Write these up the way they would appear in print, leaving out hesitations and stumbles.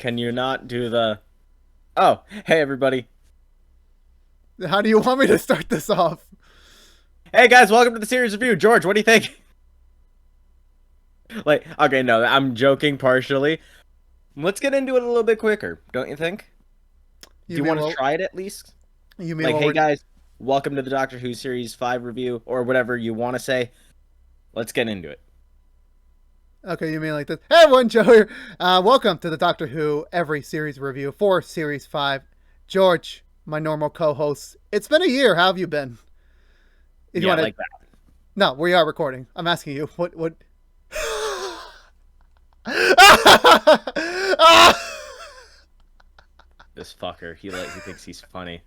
Can you not do the... Oh, hey everybody. How do you want me to start this off? Hey guys, welcome to the series review. George, what do you think? Like, okay, no, I'm joking partially. Let's get into it a little bit quicker, don't you think? Do You you mean want to what? try it at least? You mean Like, what hey we're? guys, welcome to the Doctor Who Series 5 review, or whatever you want to say. Let's get into it. Okay, you mean like this? Hey everyone, Joe here. Welcome to the Doctor Who Every Series Review for Series 5. George, my normal co-host. It's been a year. How have you been? If you Yeah, want to, like that. no, we are recording. I'm asking you. What? This fucker, he thinks he's funny.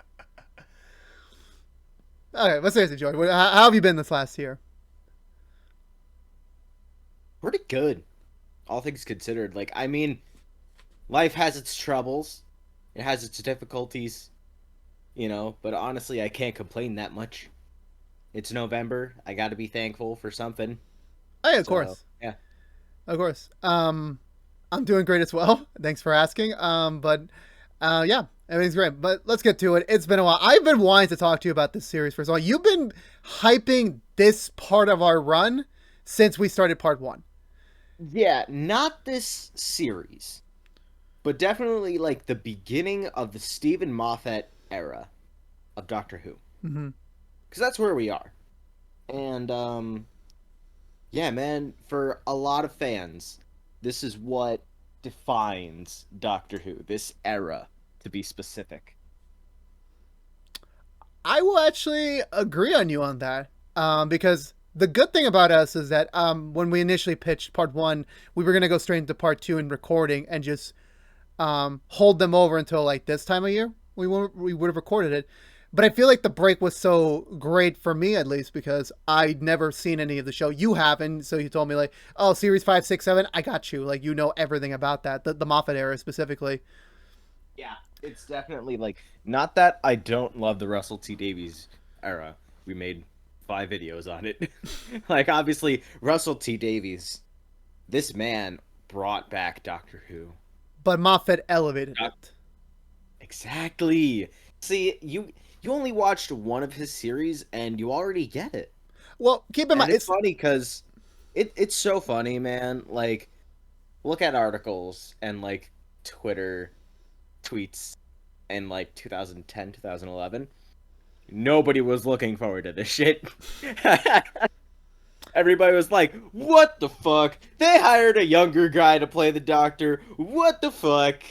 Okay, but seriously, George, how have you been this last year? Pretty good, all things considered. Like, I mean, life has its troubles, it has its difficulties, but honestly, I can't complain that much. It's November. I got to be thankful for something. Hey, of So, course, yeah. of course. I'm doing great as well. Thanks for asking. Yeah, everything's great. But let's get to it. It's been a while. I've been wanting to talk to you about this series for so long. You've been hyping this part of our run since we started part one. Yeah, not this series, but definitely like the beginning of the Stephen Moffat era of Doctor Who. Mm-hmm. Because that's where we are. And, yeah, man, for a lot of fans, this is what defines Doctor Who, this era, to be specific. I will actually agree on you on that. Because the good thing about us is that when we initially pitched part one, we were gonna go straight into part two and recording and just hold them over until like this time of year. We would have recorded it, but I feel like the break was so great for me at least because I'd never seen any of the show. You haven't, so you told me like, oh, series 5, 6, 7, I got you. Like you know everything about that, the Moffat era specifically. Yeah, it's definitely like, not that I don't love the Russell T Davies era. We made 5 videos on it. Like, obviously, Russell T Davies, this man brought back Doctor Who. But Moffat elevated Doc- it. exactly. See, you only watched one of his series and you already get it. Well, keep in And mind, it's it's funny because it's so funny, man. Like, look at articles and like Twitter tweets in like 2010, 2011. Nobody was looking forward to this shit. Everybody was like, what the fuck? They hired a younger guy to play the Doctor. What the fuck?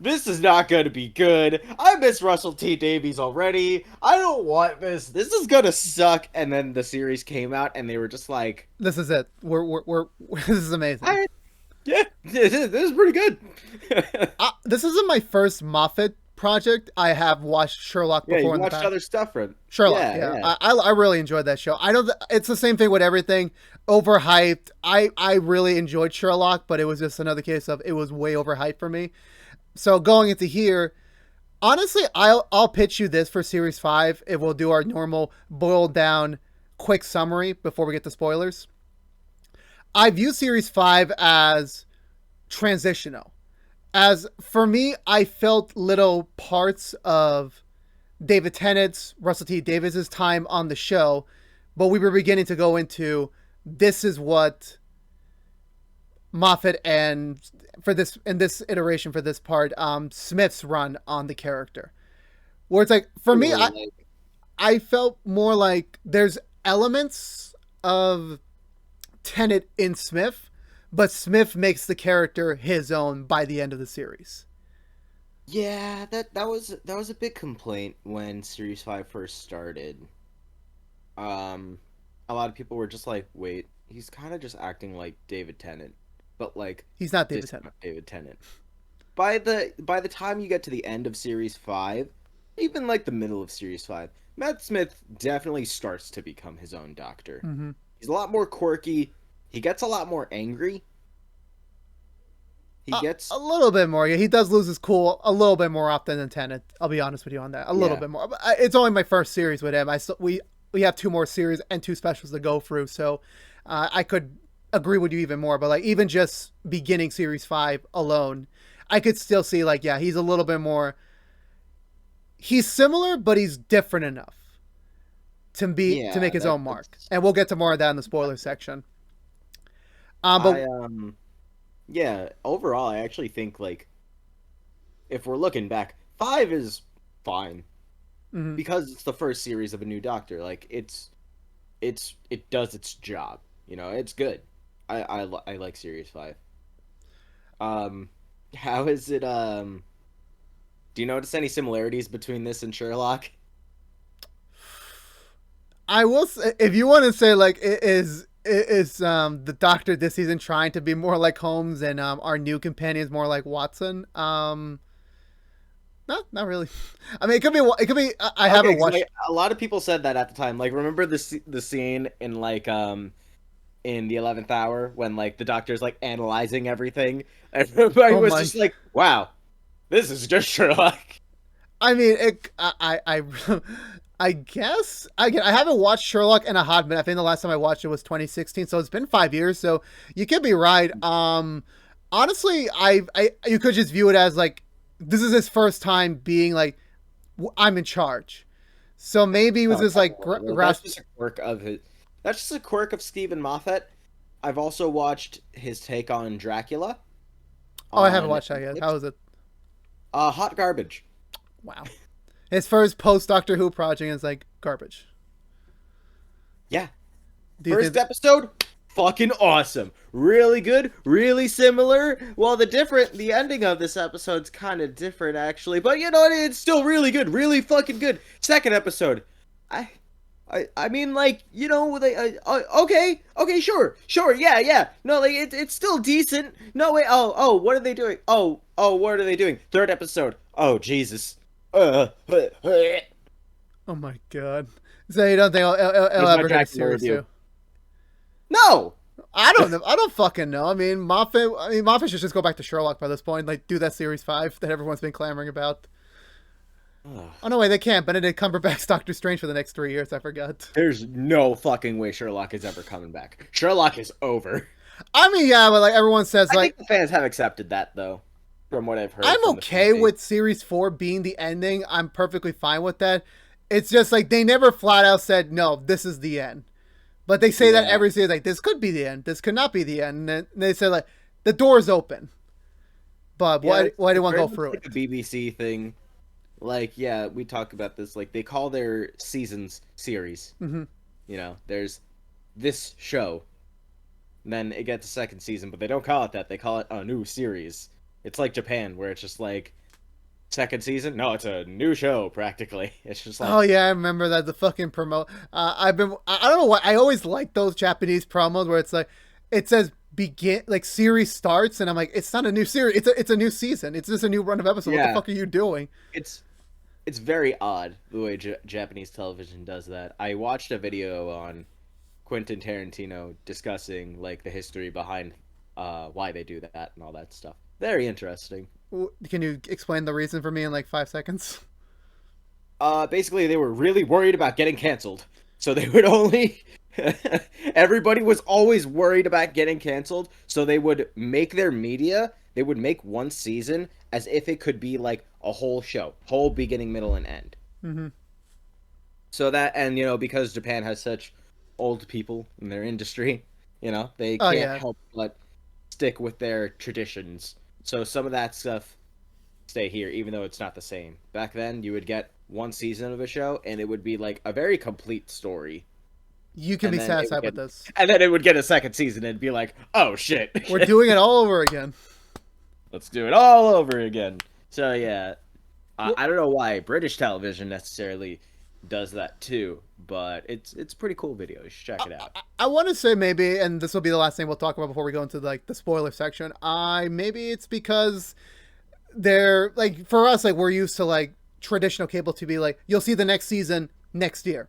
This is not going to be good. I miss Russell T Davies already. I don't want this. This is going to suck. And then the series came out and they were just like, this is it. We're this is amazing. yeah, this is pretty good. This isn't my first Moffat project. I have watched Sherlock Yeah, you before in the watched past. other stuff from... Sherlock, Yeah, yeah, yeah. I really enjoyed that show. I know it's the same thing with everything. Overhyped. I really enjoyed Sherlock, but it was just another case of it was way overhyped for me. So going into here, honestly, I'll pitch you this for Series 5 if we'll do our normal boiled down quick summary before we get to spoilers. I view Series 5 as transitional. As for me, I felt little parts of David Tennant's, Russell T Davies' time on the show, but we were beginning to go into this is what Moffat and for this in this iteration for this part, Smith's run on the character. Where it's like for me, Totally, like, I felt more like there's elements of Tennant in Smith, but Smith makes the character his own by the end of the series. yeah, that was a big complaint when Series 5 first started. Um, a lot of people were just like, wait, he's kind of just acting like David Tennant, but like He's not David this Tennant. David Tennant. By the time you get to the end of Series 5, even like the middle of Series 5, Matt Smith definitely starts to become his own Doctor. Mm-hmm. He's a lot more quirky. He gets a lot more angry. He gets A little bit more. Yeah, he does lose his cool a little bit more often than Tennant. I'll be honest with you on that. A little yeah. bit more. But it's only my first series with him. We have 2 more series and 2 specials to go through, so I could agree with you even more. But like even just beginning Series 5 alone, I could still see like, yeah, he's a little bit more. He's similar, but he's different enough to make Yeah, his own mark. that's And we'll get to more of that in the spoiler section. But I yeah, overall I actually think like if we're looking back, 5 is fine mhm. because it's the first series of a new Doctor. Like it does its job. You know, it's good. I like Series 5. Um how is it do you notice any similarities between this and Sherlock? I will say, if you want to say like is the Doctor this season trying to be more like Holmes and our new companions more like Watson? Not really. I mean, it could be. It could be. I Okay, haven't because watched. a lot of people said that at the time. Like, remember the scene in like in the 11th hour when like the doctor's like analyzing everything, and everybody Oh was my. just like, "Wow, this is just Sherlock." I mean, I guess I haven't watched Sherlock in a hot minute. I think the last time I watched it was 2016, so it's been 5 years. So you could be right. Honestly, you could just view it as like this is his first time being like I'm in charge. So maybe he was No, just like definitely. That's grasp. just a quirk of his. That's just a quirk of Stephen Moffat. I've also watched his take on Dracula Oh, I haven't on watched that yet. How Netflix. was it? Hot garbage. Wow. His first post Doctor Who project is like garbage. Yeah, Do you first think? episode, fucking awesome. Really good, really similar. Well, the ending of this episode's kind of different actually, but you know what? It's still really good, really fucking good. Second episode, I, I mean, like, you know, like, okay, okay, sure, sure, yeah, yeah. No, like, it's still decent. No, wait, what are they doing? What are they doing? Third episode. Oh, Jesus. There's Oh my god. So you don't think it'll my ever get a Dracula series review. two? No. I don't know. I don't fucking know. I mean, Moffat. I mean, Moffat should just go back to Sherlock by this point. Like, do that series 5 that everyone's been clamoring about. Oh no, wait, they can't. Benedict Cumberbatch's Doctor Strange for the next 3 years. I forgot. There's no fucking way Sherlock is ever coming back. Sherlock is over. I mean, yeah, but like everyone says, I like think the fans have accepted that, though, from what I've heard I'm from the fan okay base. with series 4 being the ending. I'm perfectly fine with that. It's just like they never flat out said no, this is the end. But they say that Yeah, every series, like this could be the end, this could not be the end. And then they say like the door's open, but yeah, why do you it's want to very go much through like a it? BBC thing. Like, yeah, we talk about this. Like, they call their seasons series. Hmm. You know, there's this show, and then it gets a second season, but they don't call it that. They call it a new series. It's like Japan, where it's just like second season. No, it's a new show practically. It's just Oh like, yeah, I remember that the fucking promo. I don't know why I always like those Japanese promos where it's like it says begin like series starts and I'm like it's not a new series, it's a new season, it's just a new run of episodes. What the yeah, fuck are you doing? it's it's very odd the way Japanese television does that. I watched a video on Quentin Tarantino discussing like the history behind why they do that and all that stuff. Very interesting. Can you explain the reason for me in like 5 seconds? Basically they were really worried about getting canceled. So they would only everybody was always worried about getting canceled, so they would make their media, they would make one season as if it could be like a whole show, whole beginning, middle and end. Mm-hmm. So that, and you know, because Japan has such old people in their industry, you know, they Oh can't yeah. help but stick with their traditions. So some of that stuff stay here, even though it's not the same. Back then, you would get one season of a show, and it would be like a very complete story, You can and be then it would satisfied get, with this. and then it would get a second season, and it'd be like, oh shit, We're doing it all over again. let's do it all over again. So yeah, Well, I don't know why British television necessarily does that too, but it's pretty cool video. You should check it out. I want to say maybe, and this will be the last thing we'll talk about before we go into like the spoiler section. I maybe it's because they're like for us, like we're used to like traditional cable TV. Like you'll see the next season next year,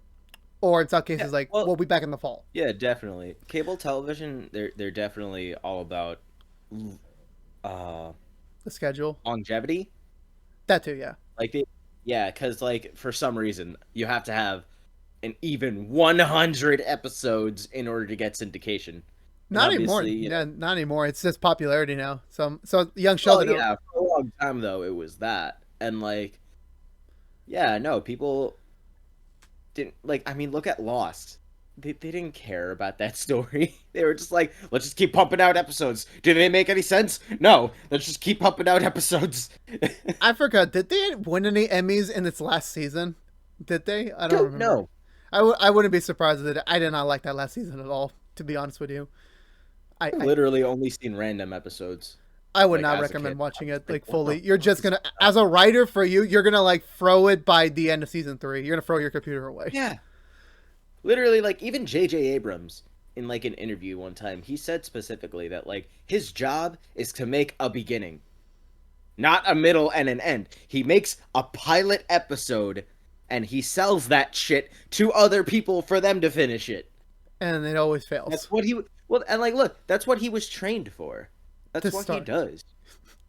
or in some Yeah, cases, like well, we'll be back in the fall. yeah, definitely. Cable television, they're definitely all about uh The schedule, longevity. that too, yeah. Like they, yeah, because like for some reason you have to have an even 100 episodes in order to get syndication, and Not anymore. obviously, you know, Yeah, not anymore. It's just popularity now. So young well, Sheldon. yeah, for a long time though, it was that. And like, yeah, no, people didn't like. I mean, look at Lost. They didn't care about that story. They were just like, let's just keep pumping out episodes. Do they make any sense? No. Let's just keep pumping out episodes. I forgot. Did they win any Emmys in its last season? Did they? I don't Don't remember. know. I wouldn't be surprised that I did not like that last season at all. To be honest with you, I I've I, literally only seen random episodes, I would like not as a recommend kid. I watching was it like, like what the fully. You're fuck just is gonna, going as on? a writer for you, you're gonna like throw it by the end of season 3. You're gonna throw your computer away. Yeah, literally, like even J.J. Abrams in like an interview one time, he said specifically that like his job is to make a beginning, not a middle and an end. He makes a pilot episode and he sells that shit to other people for them to finish it. And it always That's fails what he well, and like look, that's what he was trained for. to That's what he start. does.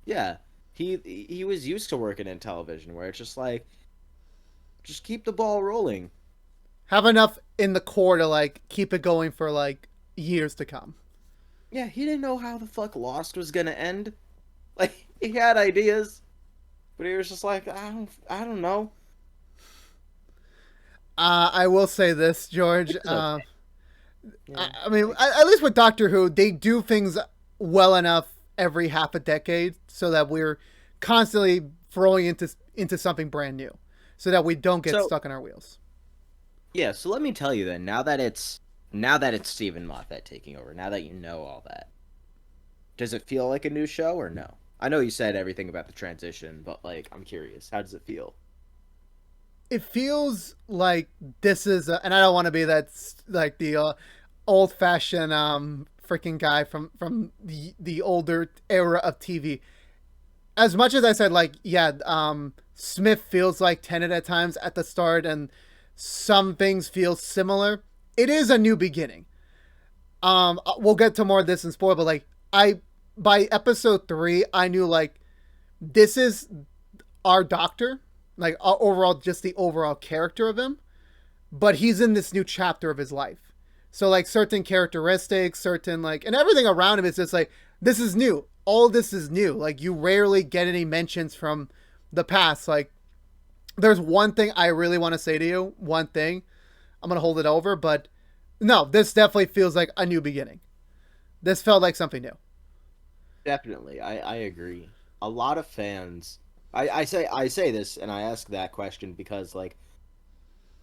Yeah. He was used to working in television where it's just like just keep the ball rolling. Have enough in the core to like keep it going for like years to come. Yeah, he didn't know how the fuck Lost was gonna end. Like he had ideas, but he was just like, I don't know. I will say this, George. Which is okay. Yeah. I mean, Like, at least with Doctor Who, they do things well enough every half a decade so that we're constantly throwing into something brand new, so that we don't get so stuck in our wheels. yeah, so let me tell you then, now that it's Stephen Moffat taking over, now that you know all that, does it feel like a new show or no? I know you said everything about the transition, but like I'm curious, how does it feel? It feels like this is, and I don't want to be that like the old fashioned freaking guy from the older era of TV. As much as I said, like, yeah, Smith feels like Tenet at times at the start, and some things feel similar. It is a new beginning. We'll get to more of this in spoil, but like, I by episode 3, I knew like this is our Doctor, like overall, just the overall character of him, but he's in this new chapter of his life. So like certain characteristics, certain like, and everything around him is just like this is new. All this is new. Like you rarely get any mentions from the past. Like there's one thing I really want to say to you. One thing I'm gonna hold it over, but no, this definitely feels like a new beginning. This felt like something new. Definitely, I agree. A lot of fans, I say this and I ask that question because like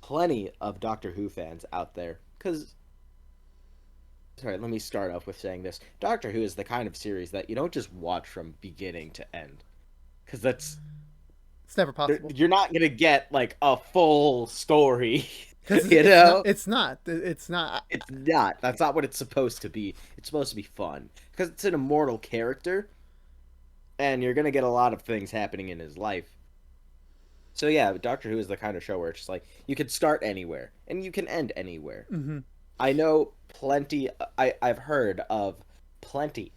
plenty of Doctor Who fans out there, because sorry, let me start off with saying this: Doctor Who is the kind of series that you don't just watch from beginning to end, because It's never possible you're not gonna get like a full story, because you know. It's not. It's not. It's not. That's not what it's supposed to be. It's supposed to be fun because it's an immortal character, and you're gonna get a lot of things happening in his life. So yeah, Doctor Who is the kind of show where it's just like you can start anywhere and you can end anywhere. Mm-hmm. I know plenty. I've heard of plenty,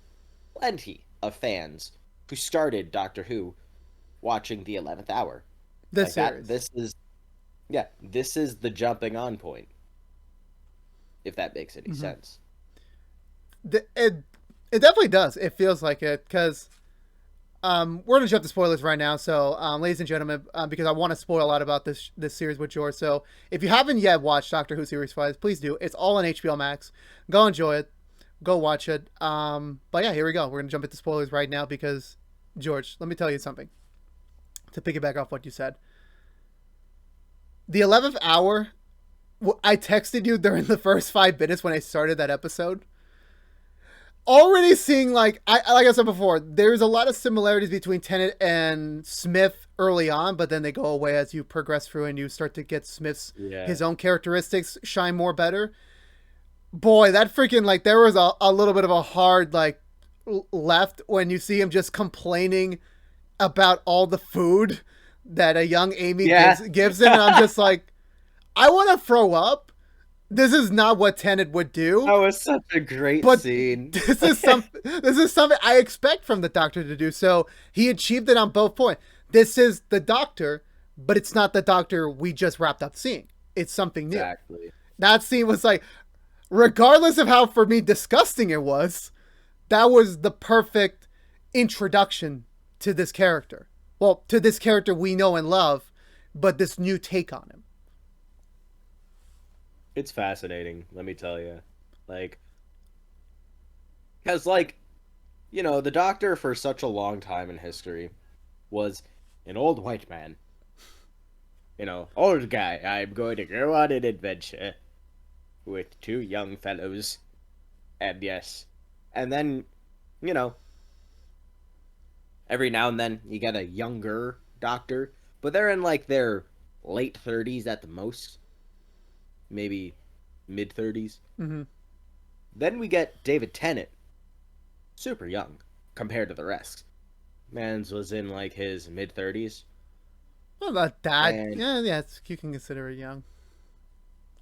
plenty of fans who started Doctor Who watching the 11th hour. This Like that. series. This is yeah. This is the jumping on point. If that makes any Mm-hmm. sense. It it definitely does. It feels like it because we're gonna jump to spoilers right now. So, ladies and gentlemen, because I want to spoil a lot about this series with George. So, if you haven't yet watched Doctor Who series 5, please do. It's all on HBO Max. Go enjoy it. Go watch it. But yeah, here we go. We're gonna jump into spoilers right now because George, let me tell you something. To piggyback off what you said, the 11th hour. I texted you during the first 5 minutes when I started that episode, already seeing like I said before, there's a lot of similarities between Tennant and Smith early on, but then they go away as you progress through and you start to get Smith's Yeah. his own characteristics shine more better. Boy, that freaking like there was a little bit of a hard like left when you see him just complaining about all the food that a young Amy Yeah. gives him, and I'm just like, I want to throw up. This is not what Tennant would That do. was such a great But scene. this is something I expect from the Doctor to do. So he achieved it on both points. This is the Doctor, but it's not the Doctor we just wrapped up seeing. It's something new. Exactly. That scene was like, regardless of how for me disgusting it was, that was the perfect introduction to this character. Well, to this character we know and love, but this new take on him. It's fascinating, let me tell you. Like, because, like, the Doctor for such a long time in history was an old white man. Old guy, I'm going to go on an adventure with two young fellows. And yes. And then, you know, every now and then you get a younger Doctor, but they're in like their late 30s at the most. Maybe mid 30s. Mm-hmm. Then we get David Tennant. Super young compared to the rest. Mans was in like his mid 30s. What about that? And Yeah, you can consider it young.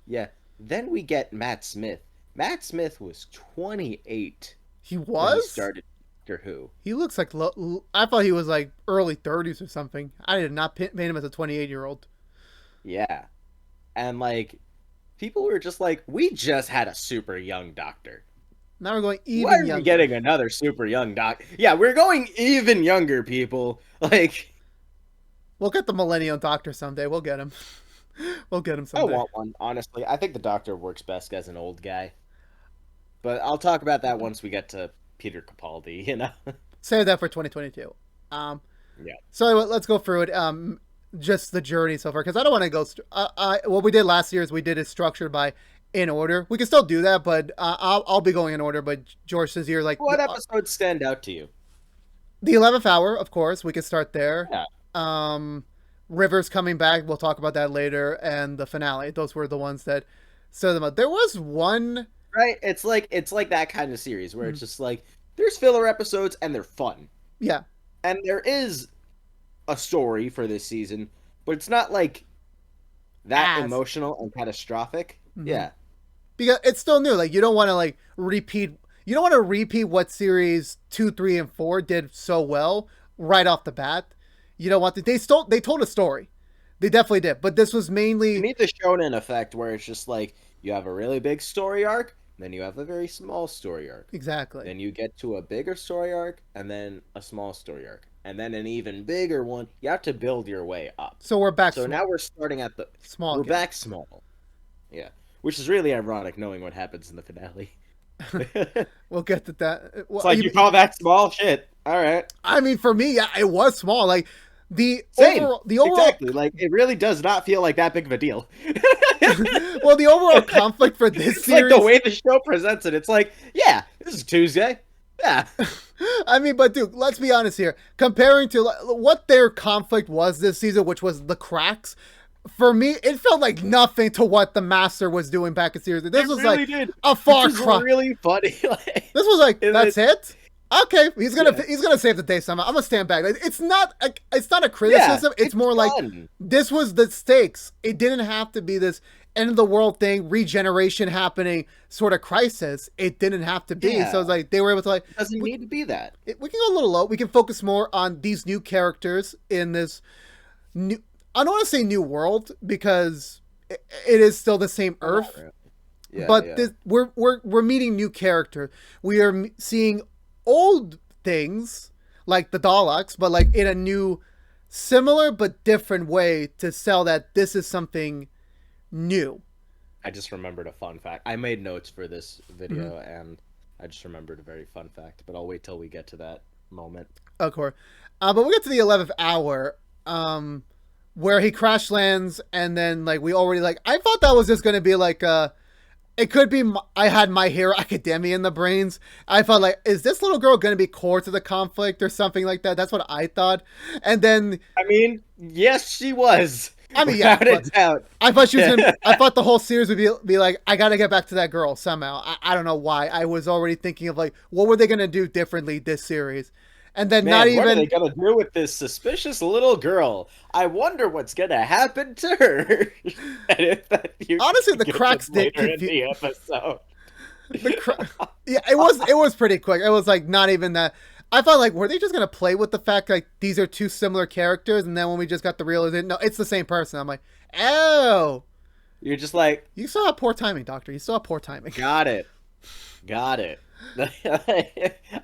yeah, then we get Matt Smith. Matt Smith was 28 He when he was? started Doctor Who. He looks like I thought he was like early 30s or something. I did not paint him as a 28-year-old. Yeah. And like people were just like, we just had a super young Doctor. Now we're going Why even are we younger. getting another super young Doctor? Yeah, we're going even younger, people. Like, We'll get the Millennium Doctor someday. We'll get him. We'll get him I someday. want one, honestly. I think the Doctor works best as an old guy. But I'll talk about that once we get to Peter Capaldi. Save that for 2022. Yeah. So let's go through it. Just the journey so far, because I don't want to go. What we did last year is we did it structured by in order. We can still do that, but I'll be going in order. But George says you're like What episodes stand out to you? the 11th hour, of course. We can start there. Yeah. Rivers coming back. We'll talk about that later, and the finale. Those were the ones that stood them out. There was one. Right? It's like that kind of series where it's just like there's filler episodes and they're fun. Yeah. And there is a story for this season, but it's not like that emotional and catastrophic. Mm-hmm. Yeah. Because it's still new. Like you don't want to like repeat. You don't want to repeat what series 2, 3, and 4 did so well right off the bat. You don't want to. They told a story. They definitely did. But this was mainly. You need the shonen effect where it's just like you have a really big story arc, then you have a very small story arc. Exactly. Then you get to a bigger story arc, and then a small story arc, and then an even bigger one. You have to build your way up. So we're back. So now we're starting at the small. We're again. back small. Yeah, which is really ironic, knowing what happens in the finale. We'll get to that. Well, It's like you call that small shit. All right. I mean, for me, yeah, it was small. Like the Same. overall, exactly. Like it really does not feel like that big of a deal. well, the overall conflict for this it's series, like the way the show presents it. It's like, yeah, this is Tuesday. Yeah. I mean, but dude, let's be honest here. Comparing to what their conflict was this season, which was the cracks, for me, it felt like nothing to what the Master was doing back in series. This was really like a far cry. Really funny. This was like that's it. Okay, he's gonna save the day somehow. I'm gonna stand back. It's not a criticism. Yeah, it's more fun. like this was the stakes. It didn't have to be this end of the world thing, regeneration happening sort of crisis. It didn't have to be. Yeah. So it's like they were able to like. It doesn't need to be that. We can go a little low. We can focus more on these new characters in this new. I don't want to say new world because it is still the same Earth. Really. Yeah, but yeah. We're meeting new characters. We are seeing old things like the Daleks, but like in a new, similar but different way to sell that this is something new. I just remembered a fun fact. I made notes for this video, and I just remembered a very fun fact. But I'll wait till we get to that moment. Of course, but we'll get to the 11th hour. Where he crash lands, and then like we already like I thought that was just gonna be like it could be I had My Hero Academia in the brains. I thought like, is this little girl gonna be core to the conflict or something like that? That's what I thought. And then I mean, yes, she was. I mean, without a doubt. I thought she was gonna. I thought the whole series would be like, I gotta get back to that girl somehow. I don't know why. I was already thinking of like, what were they gonna do differently this series? And then Man, not even. What are they gonna do with this suspicious little girl? I wonder what's gonna happen to her. Honestly, the cracks did in the episode. Yeah, it was pretty quick. It was like not even that. I thought like, were they just gonna play with the fact like these are two similar characters, and then when we just got the realization, no, it's the same person. I'm like, oh, you're just like, you saw poor timing, Doctor. You saw poor timing. Got it.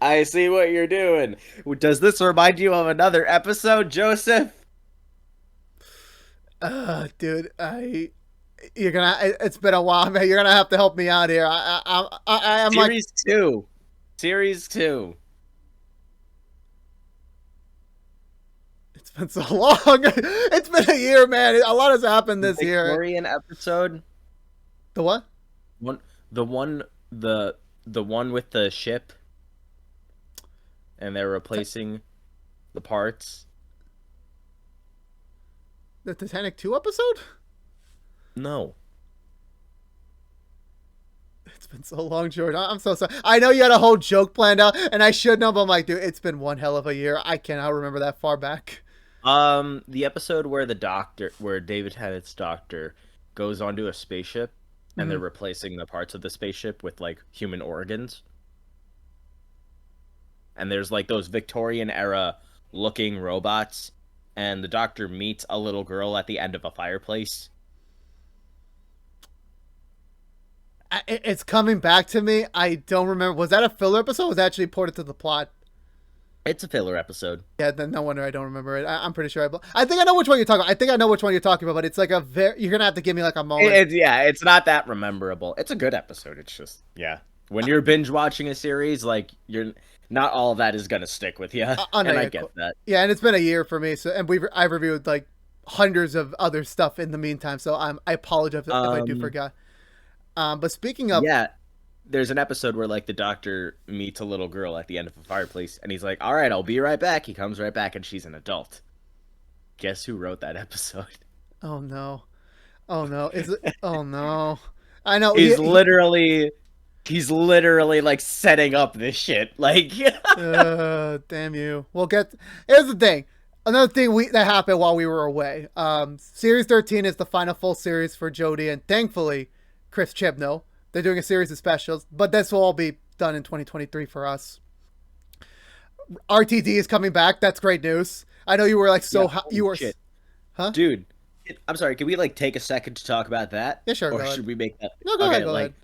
I see what you're doing. Does this remind you of another episode, Joseph? Dude, you're gonna. It's been a while, man. You're gonna have to help me out here. I'm like, Series 2. Series 2. it's been so long. It's been a year, man. A lot has happened The this year. Victorian episode. The what? One the one the one with the ship and they're T- replacing the parts. the Titanic 2 episode? No. It's been so long, George. I'm so sorry. I know you had a whole joke planned out, and I should know, but I'm like, dude, it's been one hell of a year. I cannot remember that far back. The episode where where David Tennant's doctor goes onto a spaceship and they're Mm-hmm. replacing the parts of the spaceship with like human organs. And there's like those Victorian era looking robots and the doctor meets a little girl at the end of a fireplace. It's coming back to me. I don't remember. Was that a filler episode? Or was that actually important to the plot? It's a filler episode. Yeah, then no wonder I don't remember it. I'm pretty sure I think I know which one you're talking about. I think I know which one you're talking about, but it's like a very. You're gonna have to give me like a moment. Yeah, it's not that memorable. It's a good episode. It's just yeah. When you're binge watching a series, like you're not all of that is gonna stick with you, No, and I yeah, get cool. that. Yeah, and it's been a year for me. So, and I've reviewed like hundreds of other stuff in the meantime. So I apologize if I do Um, forget. But speaking of, yeah, there's an episode where like the doctor meets a little girl at the end of a fireplace, and he's like, "All right, I'll be right back." He comes right back, and she's an adult. Guess who wrote that episode? oh no, oh no, is it? Oh no, I know He's literally, he's literally like setting up this shit. Like, damn you. Well, here's the thing. Another thing that happened while we were away. Series 13 is the final full series for Jodie, and thankfully, Chris Chibnall. They're doing a series of specials, but this will all be done in 2023 for us. RTD is coming back. That's great news. I know you were like yeah, you holy were, shit, huh? dude. I'm sorry. Can we like take a second to talk about that, Yeah, sure. Go or ahead. should we make that? No, go ahead. Okay, Go like, ahead.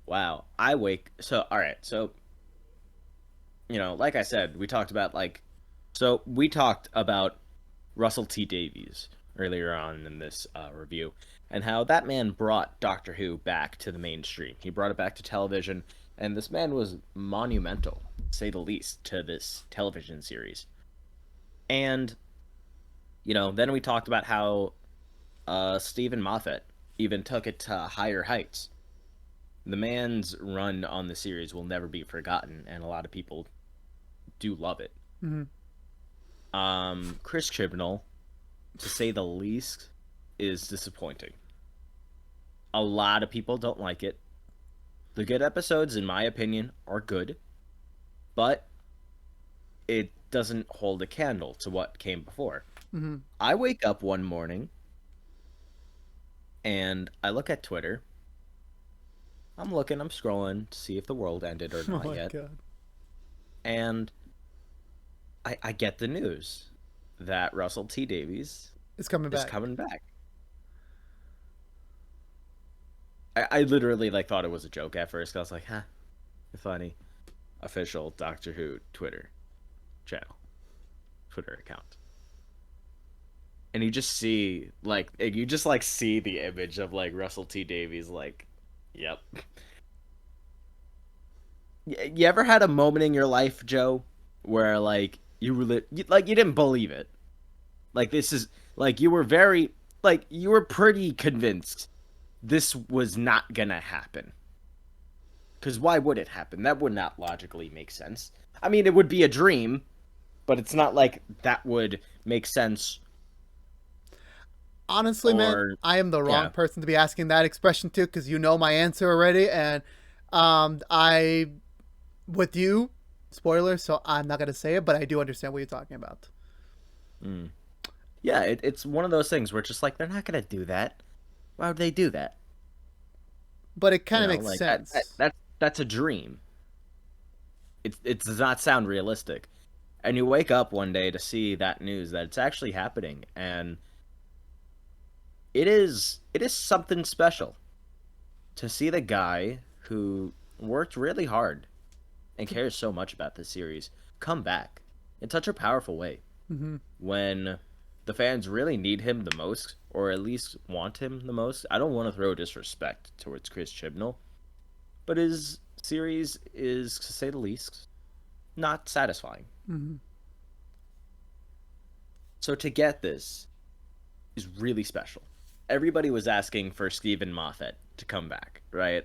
wow. I wake. So, all right. So, like I said, we talked about like, so we talked about Russell T Davies earlier on in this review, and how that man brought Doctor Who back to the mainstream. He brought it back to television, and this man was monumental, to say the least, to this television series. And then we talked about how Stephen Moffat even took it to higher heights. The man's run on the series will never be forgotten, and a lot of people do love it. Mm-hmm. Chris Chibnall, to say the least, is disappointing. A lot of people don't like it. The good episodes, in my opinion, are good, but it doesn't hold a candle to what came before. Mm-hmm. I wake up one morning and I look at Twitter. I'm scrolling to see if the world ended or Oh not my yet. god. And I get the news that Russell T Davies It's coming is back. coming back. I literally like thought it was a joke at first. 'Cause I was like, huh, funny. Official Doctor Who Twitter channel, Twitter account. And you just like see the image of like Russell T Davies like, yep. You ever had a moment in your life, Joe, where like you didn't believe it? Like this is like you were pretty convinced this was not gonna happen. Because why would it happen? That would not logically make sense. I mean, it would be a dream, but it's not like that would make sense. Honestly, man, Or I am the wrong yeah, person to be asking that expression to because you know my answer already, and I with you, spoiler, so I'm not gonna say it, but I do understand what you're talking about. mm. Yeah. It's one of those things where it's just like they're not gonna do that. Why would they do that? But it kind of makes Like sense. that's a dream. It does not sound realistic. And you wake up one day to see that news that it's actually happening, and it is something special to see the guy who worked really hard and cares so much about this series come back in such a powerful way Mm-hmm. when the fans really need him the most, or at least want him the most. I don't want to throw disrespect towards Chris Chibnall, but his series is, to say the least, not satisfying. Mm-hmm. So to get this is really special. Everybody was asking for Stephen Moffat to come back, right?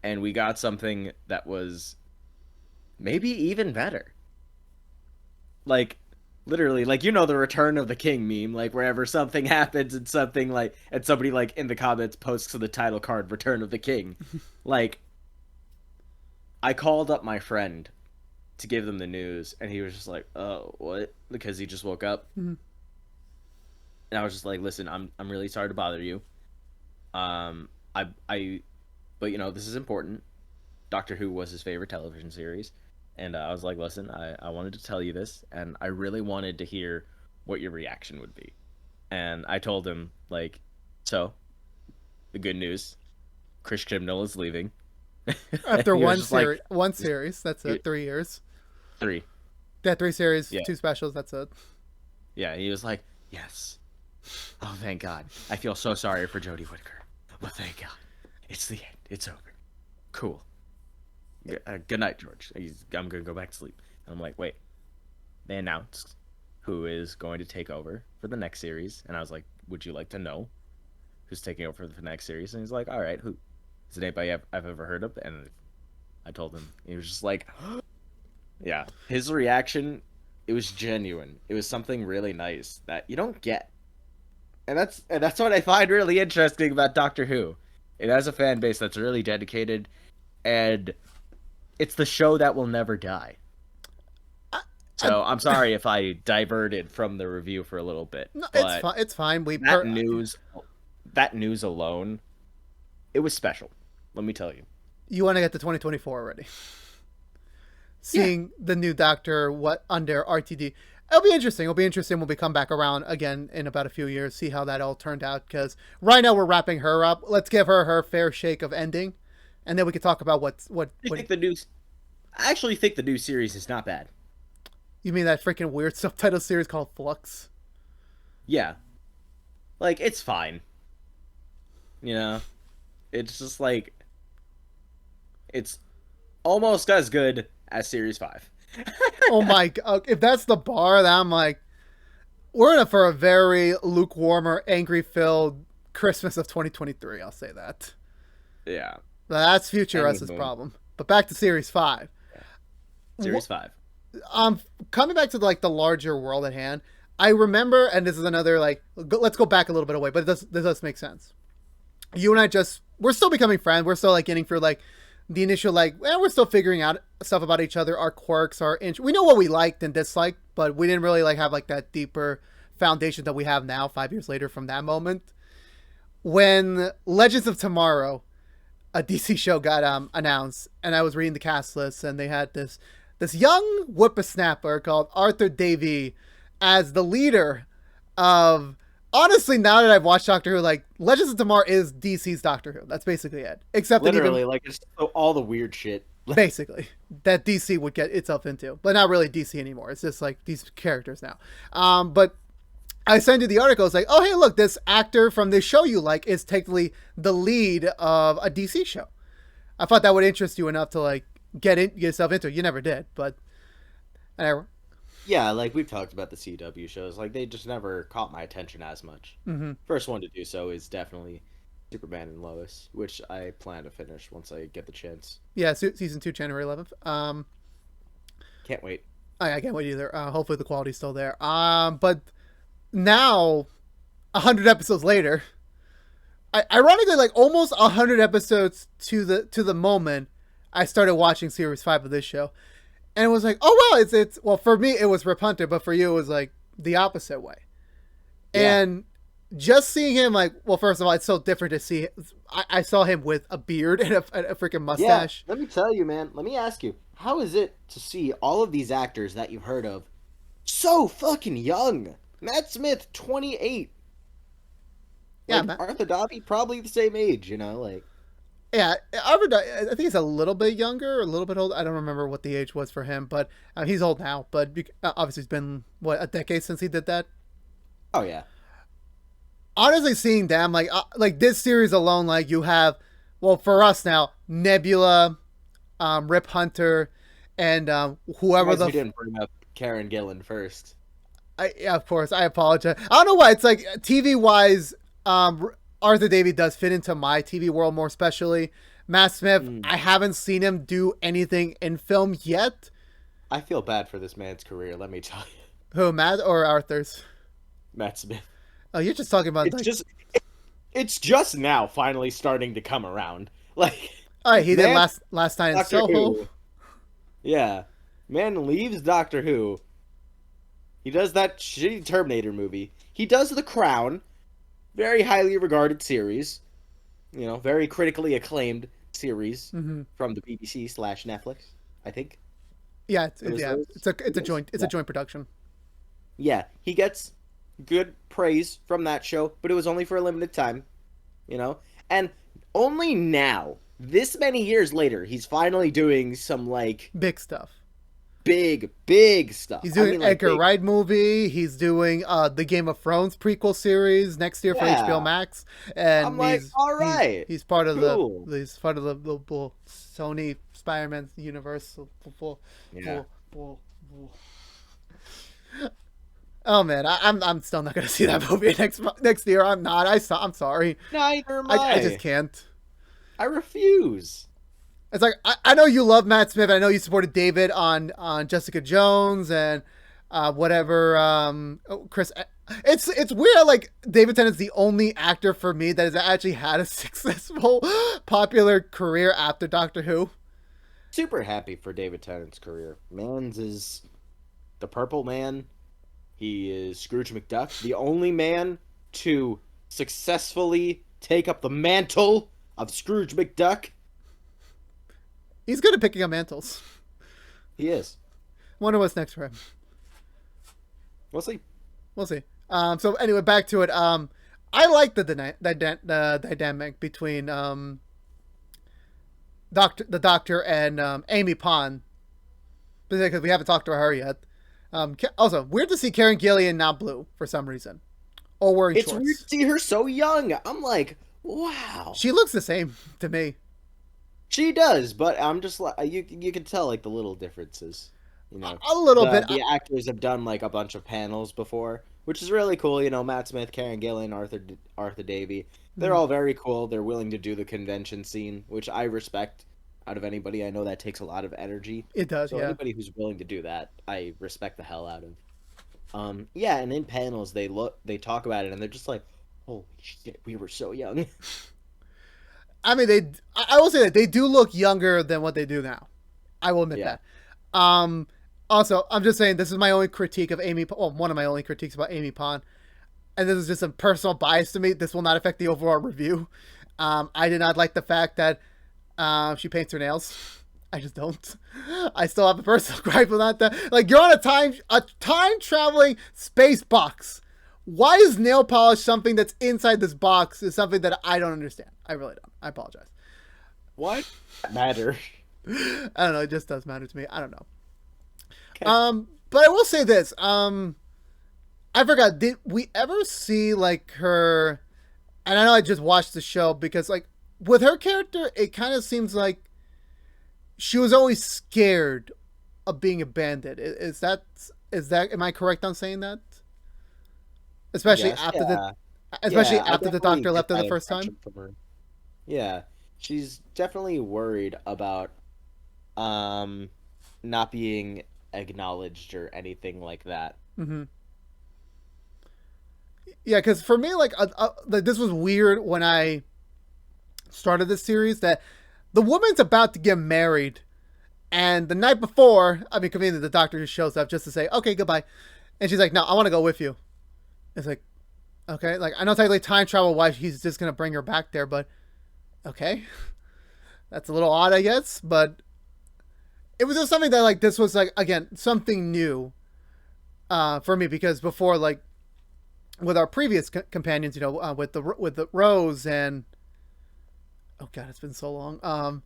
And we got something that was maybe even better. Like, literally, like, you know, the Return of the King meme, like, wherever something happens and something like, and somebody like in the comments posts to the title card Return of the King. Like, I called up my friend to give them the news, and he was just like, "Oh, what?" Because he just woke up, Mm-hmm. and I was just like, "Listen, I'm really sorry to bother you. Um, I, but you know, this is important. Doctor Who was his favorite television series, and I was like, listen, I wanted to tell you this, and I really wanted to hear what your reaction would be." And I told him like, so the good news, Chris Chibnall is leaving. And After he was just like, one series, that's it. 3 years. three, Yeah, 3 series, yeah, 2 specials. That's it. yeah. He was like, yes. Oh, thank God. I feel so sorry for Jodie Whittaker, but thank God, it's the end. It's over. Cool. Good night, George. I'm gonna go back to sleep. And I'm like, wait. They announced who is going to take over for the next series, and I was like, would you like to know who's taking over for the next series? And he's like, all right, who? Is it anybody I've ever heard of? And I told him. He was just like, yeah. His reaction, it was genuine. It was something really nice that you don't get, and that's what I find really interesting about Doctor Who. It has a fan base that's really dedicated, and it's the show that will never die. I, I, So I'm sorry if I diverted from the review for a little bit, no, it's but fine. It's fine. that news, that news alone, it was special. Let me tell you. You want to get to 2024 already. Yeah. Seeing the new Doctor what under RTD. It'll be interesting. It'll be interesting when we come back around again in about a few years, see how that all turned out. Because right now we're wrapping her up. Let's give her her fair shake of ending, and then we can talk about what. I think the news. I actually think the new series is not bad. You mean that freaking weird subtitle series called Flux? Yeah, like it's fine. You know, it's just like it's almost as good as Series 5. Oh my god! If that's the bar, then I'm like, we're in for a very lukewarmer, angry-filled Christmas of 2023. I'll say that. Yeah. That's future us's Anywho. problem. But back to Series 5. Series 5. Coming back to like the larger world at hand, I remember, and this is another like, let's go back a little bit away, but this does make sense. You and I we're still becoming friends. We're still like getting through like the initial like, we're still figuring out stuff about each other, our quirks, we know what we liked and disliked, but we didn't really like have like that deeper foundation that we have now 5 years later from that moment. When Legends of Tomorrow, a DC show, got announced, and I was reading the cast list, and they had this young whippersnapper called Arthur Davey as the leader of. Honestly, now that I've watched Doctor Who, like Legends of Tomorrow is DC's Doctor Who. That's basically it. Except Literally, that like it's all the weird shit. basically that DC would get itself into, but not really DC anymore. It's just like these characters now. But I sent you the article. It's like, oh hey, look, this actor from this show you like is technically the lead of a DC show. I thought that would interest you enough to like get yourself into it. You never did, but Yeah, like we've talked about the CW shows, like they just never caught my attention as much. mm-hmm. First one to do so is definitely Superman and Lois, which I plan to finish once I get the chance. Yeah, season 2, January 11th. Can't wait. I can't wait either. Hopefully the quality's still there. But now, 100 episodes later, ironically, like almost 100 episodes to the moment, I started watching series 5 of this show, and it was like, oh wow, it's well for me it was repentant, but for you it was like the opposite way, Yeah. and just seeing him like, well, first of all, it's so different to see. I saw him with a beard and a freaking Yeah, mustache. let me tell you, man. Let me ask you, how is it to see all of these actors that you've heard of so fucking young? Matt Smith, 28. Yeah, Like Arthur Dobby, probably the same age, you know, like Yeah, I think he's a little bit younger, a little bit old. I don't remember what the age was for him, but he's old now. But obviously, it's been what, a decade since he did that. Oh yeah. Honestly, seeing them like this series alone, like you have, well, for us now, Nebula, Rip Hunter, and whoever Surprised the we didn't bring up Karen Gillan first. yeah, of course, I apologize. I don't know why. It's like TV wise, Arthur Davey does fit into my TV world more, especially Matt Smith. Mm. I haven't seen him do anything in film yet. I feel bad for this man's career, let me tell you. Who, Matt or Arthur's? Matt Smith. Oh, you're just talking about It's like. just it's just now finally starting to come around. Like All right, he did man, last night in Doctor Soho. Who. Yeah. Man leaves Doctor Who. He does that shitty Terminator movie. He does The Crown, very highly regarded series. You know, very critically acclaimed series Mm-hmm. from the BBC slash Netflix, I think. Yeah, It was yeah, those it's a studios? joint Yeah. joint production. Yeah, he gets good praise from that show, but it was only for a limited time, you know? And only now, this many years later, he's finally doing some, like, Big stuff. big stuff. He's I doing mean, an like, Edgar big. Wright movie. He's doing the Game of Thrones prequel series next year for HBO Yeah. Max, I'm and like, all right, he's part of cool. the Sony Spider-Man universe. Yeah. Oh man, I'm still not gonna see that movie next year. I'm not. I'm sorry. Neither am I just I. can't. I refuse. It's like I know you love Matt Smith. I know you supported David on Jessica Jones and whatever. Chris. It's weird. Like David Tennant's the only actor for me that has actually had a successful, popular career after Doctor Who. Super happy for David Tennant's career. Man's is the Purple Man. He is Scrooge McDuck, the only man to successfully take up the mantle of Scrooge McDuck. He's good at picking up mantles. He is. Wonder what's next for him. We'll see. We'll see. So anyway, back to it. I like the dynamic between the Doctor and Amy Pond, because we haven't talked to her yet. Also, weird to see Karen Gillian not blue for some reason, or wearing It's weird shorts. to see her so young. I'm like, wow. She looks the same to me. She does, but I'm just like you can tell like the little differences. You know, A little bit. the actors have done like a bunch of panels before, which is really cool. You know, Matt Smith, Karen Gillan, Arthur Davey. They're all very cool. They're willing to do the convention scene, which I respect. Out of anybody, I know that takes a lot of energy. It does, So yeah. anybody who's willing to do that, I respect the hell out of. Yeah, and in panels they talk about it, and they're just like, "Holy shit, we were so young." I mean, I will say that they do look younger than what they do now. I will admit Yeah. that. Also, I'm just saying this is my only critique of Amy. Well, one of my only critiques about Amy Pond, and this is just a personal bias to me. This will not affect the overall review. I did not like the fact that she paints her nails. I just don't. I still have a personal gripe about that. Like, you're on a time traveling space box. Why is nail polish something that's inside this box is something that I don't understand. I really don't. I apologize. What matter? I don't know. It just does matter to me. I don't know. Okay. But I will say this. I forgot. Did we ever see like her? And I know I just watched the show because like with her character, it kind of seems like she was always scared of being abandoned. Is that? Am I correct on saying that? Especially Yes, after yeah. especially I after the definitely doctor get left her that the first impression time. from her. Yeah, she's definitely worried about um not being acknowledged or anything like that. Mm-hmm. Yeah, because for me, like this was weird when I started this series that the woman's about to get married, and the night before, I mean, conveniently, the doctor just shows up just to say, "Okay, goodbye," and she's like, "No, I want to go with you." It's like, okay, like I know technically time travel wise, he's just gonna bring her back there, but okay, that's a little odd, I guess. But it was just something that like this was like again something new for me because before like with our previous companions, with the Rose and Oh god, it's been so long.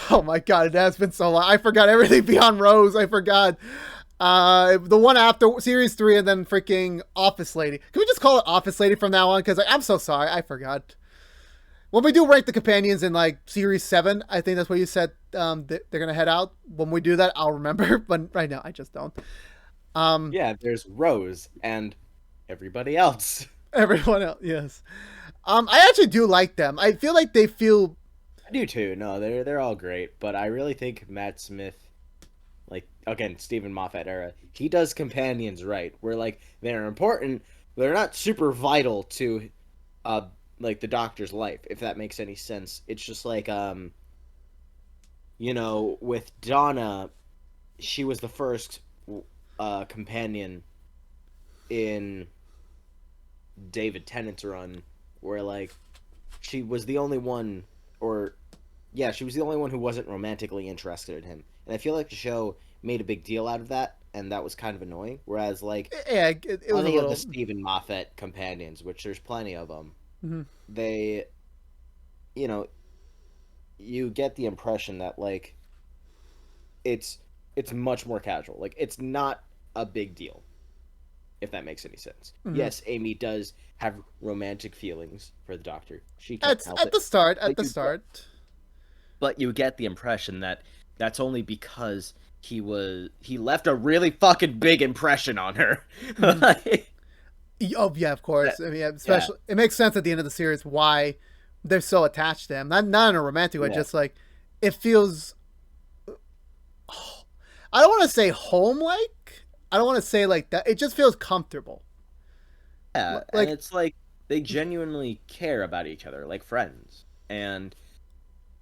Oh my god, it has been so long. I forgot everything beyond Rose. I forgot. The one after series 3, and then freaking Office Lady. Can we just call it Office Lady from now on? Because I'm so sorry, I forgot. When we do rank the companions in like series 7, I think that's where you said they're gonna head out. When we do that, I'll remember. But right now, I just don't. Um, Yeah, there's Rose and everybody else. Everyone else, yes. I actually do like them. I feel like they feel. I do too. No, they're all great, but I really think Matt Smith, like again, Stephen Moffat era, he does companions right. Where like they're important, but they're not super vital to uh like the Doctor's life, if that makes any sense. It's just like with Donna, she was the first companion in David Tennant's run, where like she was the only one, or yeah, she was the only one who wasn't romantically interested in him. And I feel like the show made a big deal out of that, and that was kind of annoying. Whereas like Yeah, it was a plenty of little. the Stephen Moffat companions, which there's plenty of them, Mhm. they, you know, you get the impression that like it's it's much more casual. Like it's not a big deal, if that makes any sense. Mhm. Yes, Amy does have romantic feelings for the Doctor. She can't At help at it. the start, at But the you get start. but you get the impression that that's only because he left a really fucking big impression on her. Mhm. Like, Oh yeah, of that- course. I mean, yeah, especially it makes sense at the end of the series why they're so attached to him. Not in a romantic way, yeah, just like it feels. I don't want to say home like. I don't want to say like that. It just feels comfortable. yeah. And Like it's like they genuinely care about each other, like friends, and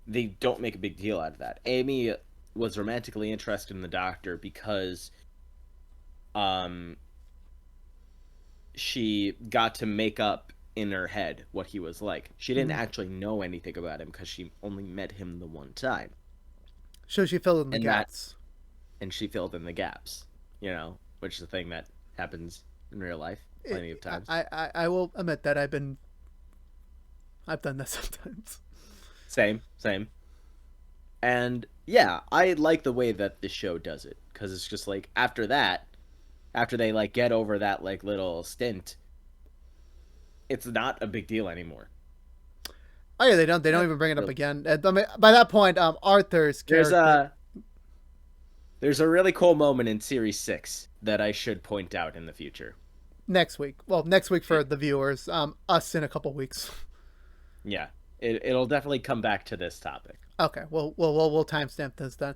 they don't make a big deal out of that. Amy was romantically interested in the Doctor because um she got to make up in her head what he was like. She didn't mhm. actually know anything about him because she only met him the one time, So she filled in the and that gaps. and she filled in the gaps, which is a thing that happens in real life It, plenty of times. I will admit that I've done that sometimes. Same. And yeah, I like the way that the show does it because it's just like after that, after they like get over that like little stint, it's not a big deal anymore. Oh yeah, they don't even bring it up again. I mean, by that point, Arthur's There's character a there's a really cool moment in series 6 that I should point out in the future. next week. Well, next week for the viewers. Us in a couple weeks. Yeah, it'll definitely come back to this topic. Okay, we'll timestamp this then.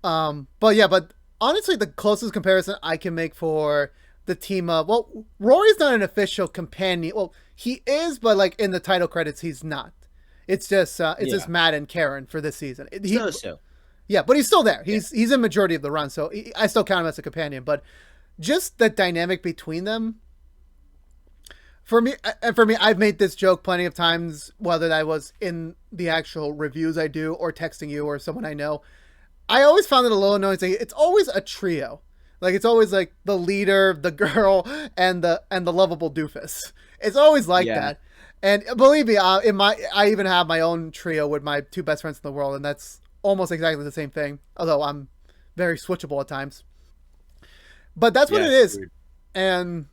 But honestly, the closest comparison I can make for the team up. Well, Rory's not an official companion. Well, he is, but like in the title credits, he's not. It's just Yeah, Matt and Karen for this season. so. Yeah, but he's still there. Yeah, He's in majority of the run, so I still count him as a companion. But just the dynamic between them, for me, I've made this joke plenty of times, whether that was in the actual reviews I do or texting you or someone I know. I always found it a little annoying. It's always a trio. Like it's always like the leader, the girl, and the lovable doofus. It's always like yeah, that. And believe me, I even have my own trio with my two best friends in the world, and that's almost exactly the same thing. Although I'm very switchable at times, but that's what it yes, is. And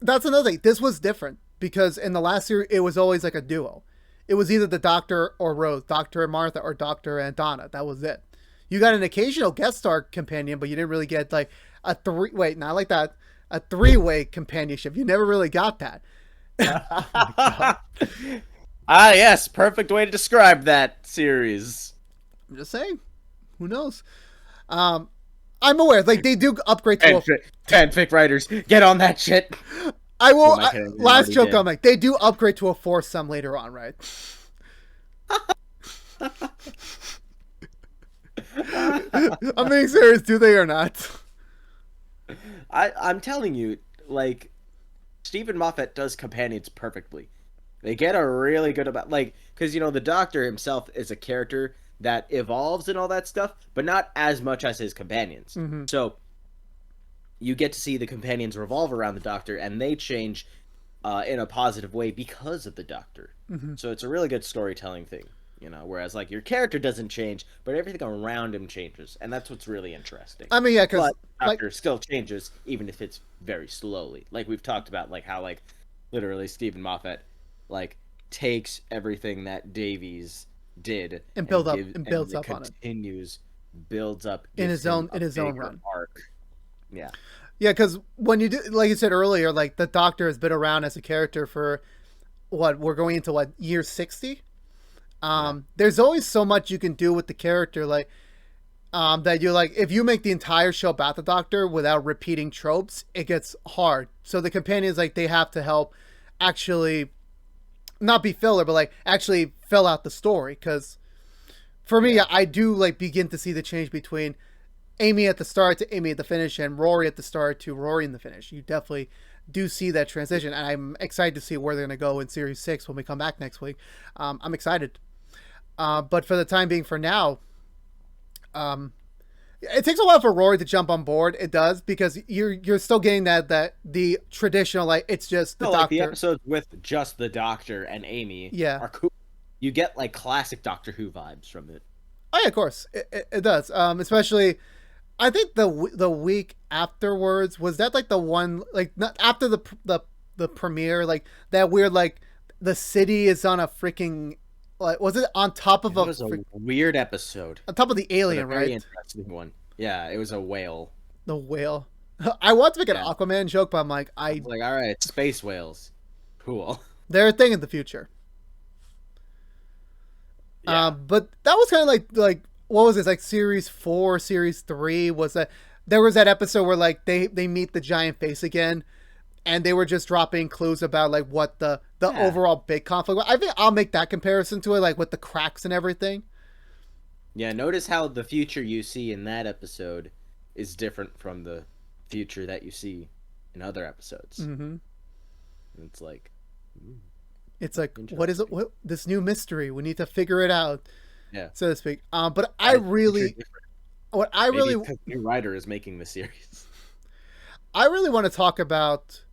that's another thing. This was different because in the last series, it was always like a duo. It was either the Doctor or Rose, Doctor and Martha, or Doctor and Donna. That was it. You got an occasional guest star companion, but you didn't really get like a three. Wait, not like that. A three-way companionship. You never really got that. Oh my god! Ah, yes, perfect way to describe that series. I'm just saying. Who knows? Um, I'm aware. Like they do upgrade to a. Fanfic writers, get on that shit. I Who will. am I kidding? They Last already joke. did. I'm like they do upgrade to a foursome later on, right? I'm being serious. Do they or not? I'm telling you, like Stephen Moffat does companions perfectly. They get a really good about like because the Doctor himself is a character that evolves and all that stuff, but not as much as his companions. Mm-hmm. So you get to see the companions revolve around the Doctor, and they change in a positive way because of the Doctor. Mm-hmm. So it's a really good storytelling thing. whereas like your character doesn't change, but everything around him changes, and that's what's really interesting. I mean, yeah, because But like, Doctor still changes, even if it's very slowly. Like we've talked about, like how like literally Stephen Moffat like takes everything that Davies did and and builds it up on it continues, builds up, in gives him a his own bigger run. arc. Yeah. Yeah, because when you do, like you said earlier, like the Doctor has been around as a character for what we're going into what year 60. Yeah. There's always so much you can do with the character, like that you like. If you make the entire show about the Doctor without repeating tropes, it gets hard. So the companions like they have to help actually not be filler, but like actually fill out the story. Because for me, Yeah. I do like begin to see the change between Amy at the start to Amy at the finish, and Rory at the start to Rory in the finish. You definitely do see that transition, and I'm excited to see where they're going to go in Series 6 when we come back next week. I'm excited. But for the time being, for now, it takes a while for Rory to jump on board. It does, because you're still getting that the traditional, like, it's just the No, like the Doctor. episodes with just the Doctor and Amy Yeah. are cool. You get like classic Doctor Who vibes from it. Oh yeah, of course it does. Especially, I think the week afterwards, was that like the one, like not after the premiere, like that weird, like the city is on a freaking, like, was it on top of It was a weird episode, on top of the but a alien, very right? interesting one. Yeah, it was a whale. The whale. I want to make an Yeah. Aquaman joke, but I'm like, I was like, all right, space whales, cool. they're a thing in the future. Yeah, But that was kind of like what was this, like series 4, series 3? Was that there was that episode where like they meet the giant face again, and they were just dropping clues about like what the Yeah. overall big conflict was. I think I'll make that comparison to it, like with the cracks and everything. yeah. Notice how the future you see in that episode is different from the future that you see in other episodes. Mm-hmm. It's like, ooh, It's like, what is it? interesting. What this new mystery? We need to figure it out, Yeah, so to speak. But why I is the future really, different? what I Maybe really, it's because the new writer is making the series. I really want to talk about.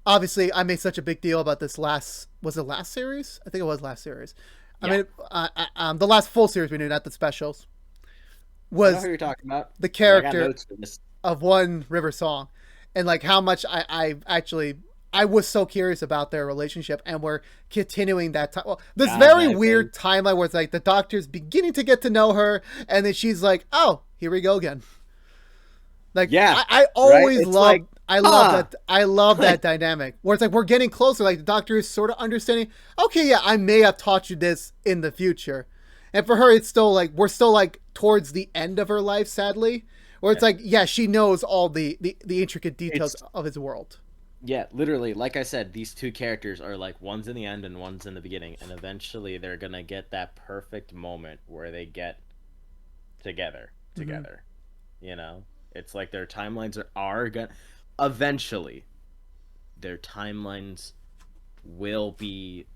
Obviously, I made such a big deal about this last. Was it last series? I think it was last series. I Yeah, mean, the last full series we knew, not the specials, I know who was you're talking about. the And I got character notes for this. of One River Song, and like how much I actually I was so curious about their relationship, and we're continuing that time. Well, this God, very that weird timeline where it's like the Doctor's beginning to get to know her, and then she's like, "Oh, here we go again." Like Yeah, I right. always It's love like, huh. I love that dynamic where it's like we're getting closer. Like the Doctor is sort of understanding. Okay, yeah, I may have taught you this in the future, and for her, it's still like we're still like towards the end of her life, sadly. Where it's Yeah. like, yeah, she knows all the intricate details It's of his world. Yeah, literally, like I said, these two characters are like one's in the end and one's in the beginning, and eventually they're gonna get that perfect moment where they get together, Mm-hmm. together. You know, it's like their timelines are gonna eventually their timelines will be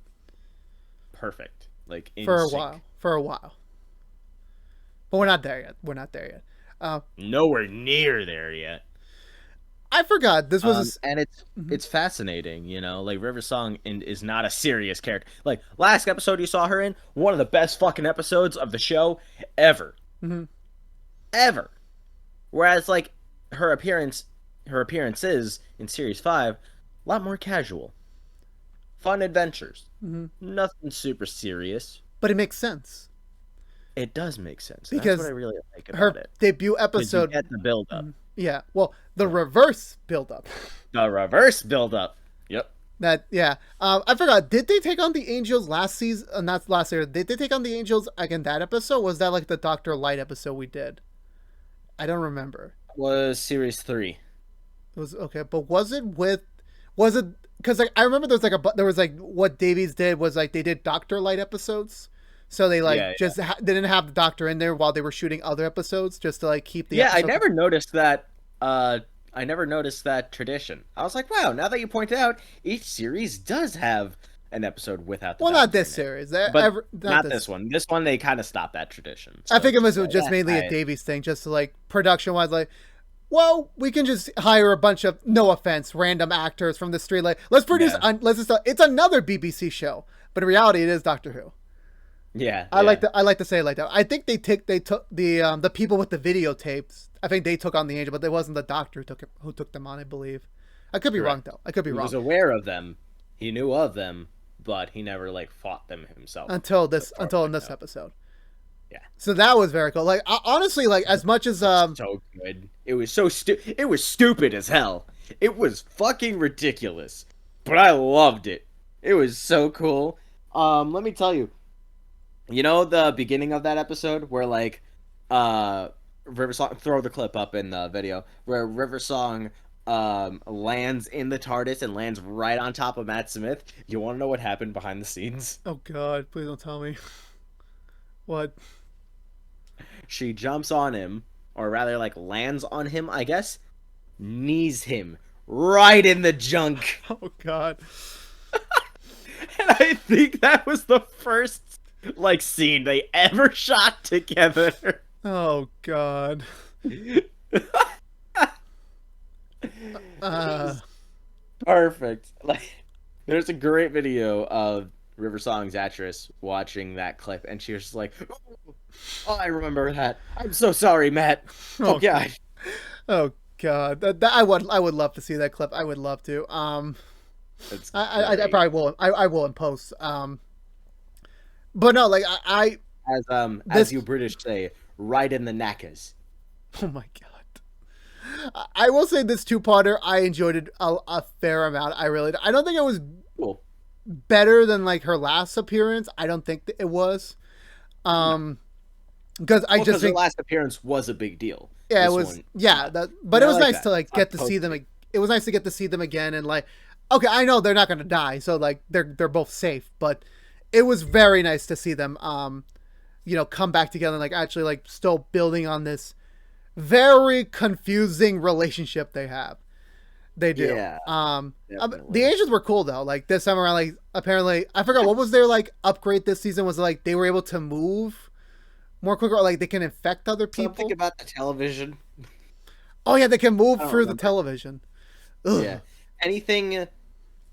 perfect, like in For a while, sync. for a while, but we're not there yet. We're not there yet. Uh, Nowhere near there yet. I forgot this was a And mm-hmm. it's fascinating, like River Song is not a serious character. Like last episode you saw her in, one of the best fucking episodes of the show ever, Mm-hmm. ever. Whereas like her appearances in series 5, a lot more casual, fun adventures, Mm-hmm. nothing super serious. But it makes sense It does make sense. That's what I because really like about her it. debut Because you episode. get the build up, Mhm. Yeah, well, the reverse build up. the reverse build up. Yep. That yeah, I forgot. Did they take on the Angels last season? Not last year. Did they take on the Angels again that episode? Was that like the Doctor Light episode we did? I don't remember. Was series 3. It was okay, but was it with? Was it because like I remember there was like there was like what Davies did was like they did Doctor Light episodes, so they like Yeah, just they didn't have the Doctor in there while they were shooting other episodes just to like keep the yeah. episode. I never noticed that tradition. I was like, wow. Now that you point it out, each series does have an episode without the Well, not Doctor this in it, series. but Not not this. this one. This one they kind of stopped that tradition. I So think it it's was just like, just mainly a I, Davies thing, just to like production wise, like, well, we can just hire a bunch of, no offense, random actors from the street. Like, let's produce, yeah, let's just, it's another BBC show, but in reality, it is Doctor Who. Yeah, I like yeah, to say it like that. I think they took the people with the videotapes. I think they took on the angel, but it wasn't the doctor who took them on. I believe. I could be wrong correct. though. I could be He was wrong. aware of them. He knew of them, but he never like fought them himself. As far as Until I in this know. episode. Yeah. So that was very cool. Like honestly, like as much as So good. It was it was stupid as hell. It was fucking ridiculous. But I loved it. It was so cool. Let me tell you. You know the beginning of that episode where like uh River Song, throw the clip up in the video where River Song lands in the TARDIS and lands right on top of Matt Smith. You want to know what happened behind the scenes? oh god, please don't tell me what. She jumps on him, or rather like lands on him, I guess, knees him right in the junk. Oh god. And I think that was the first like scene they ever shot together. Oh god. It Uh, was perfect. Like there's a great video of River Song's actress watching that clip and she was just like, "Oh, I remember that. I'm so sorry, Matt. Oh oh god." oh god. I would love to see that clip. I would love to. It's I great. probably will. I will in post. But no, like As this. you British say, right in the knackers. Oh my god. I will say this two-parter. I enjoyed it a fair amount. I really. I don't think it was Cool. better than like her last appearance. I don't think that it was. No. Um, because I Well, just because her think last appearance was a big deal. yeah, it This was one, yeah. not. That but And it I was like nice that. to like It's not get to see supposed to them. be. It was nice to get to see them again and like okay, I know they're not gonna die, so like they're both safe, but it was very nice to see them come back together and like actually like still building on this very confusing relationship they have. They do. Yeah, The definitely. Angels were cool though. Like this time around, like apparently I forgot what was their like upgrade this season was like they were able to move more quicker, or like they can infect other Something people. about the television. Oh yeah, they can move I don't through the remember. television. Yeah. Ugh. Anything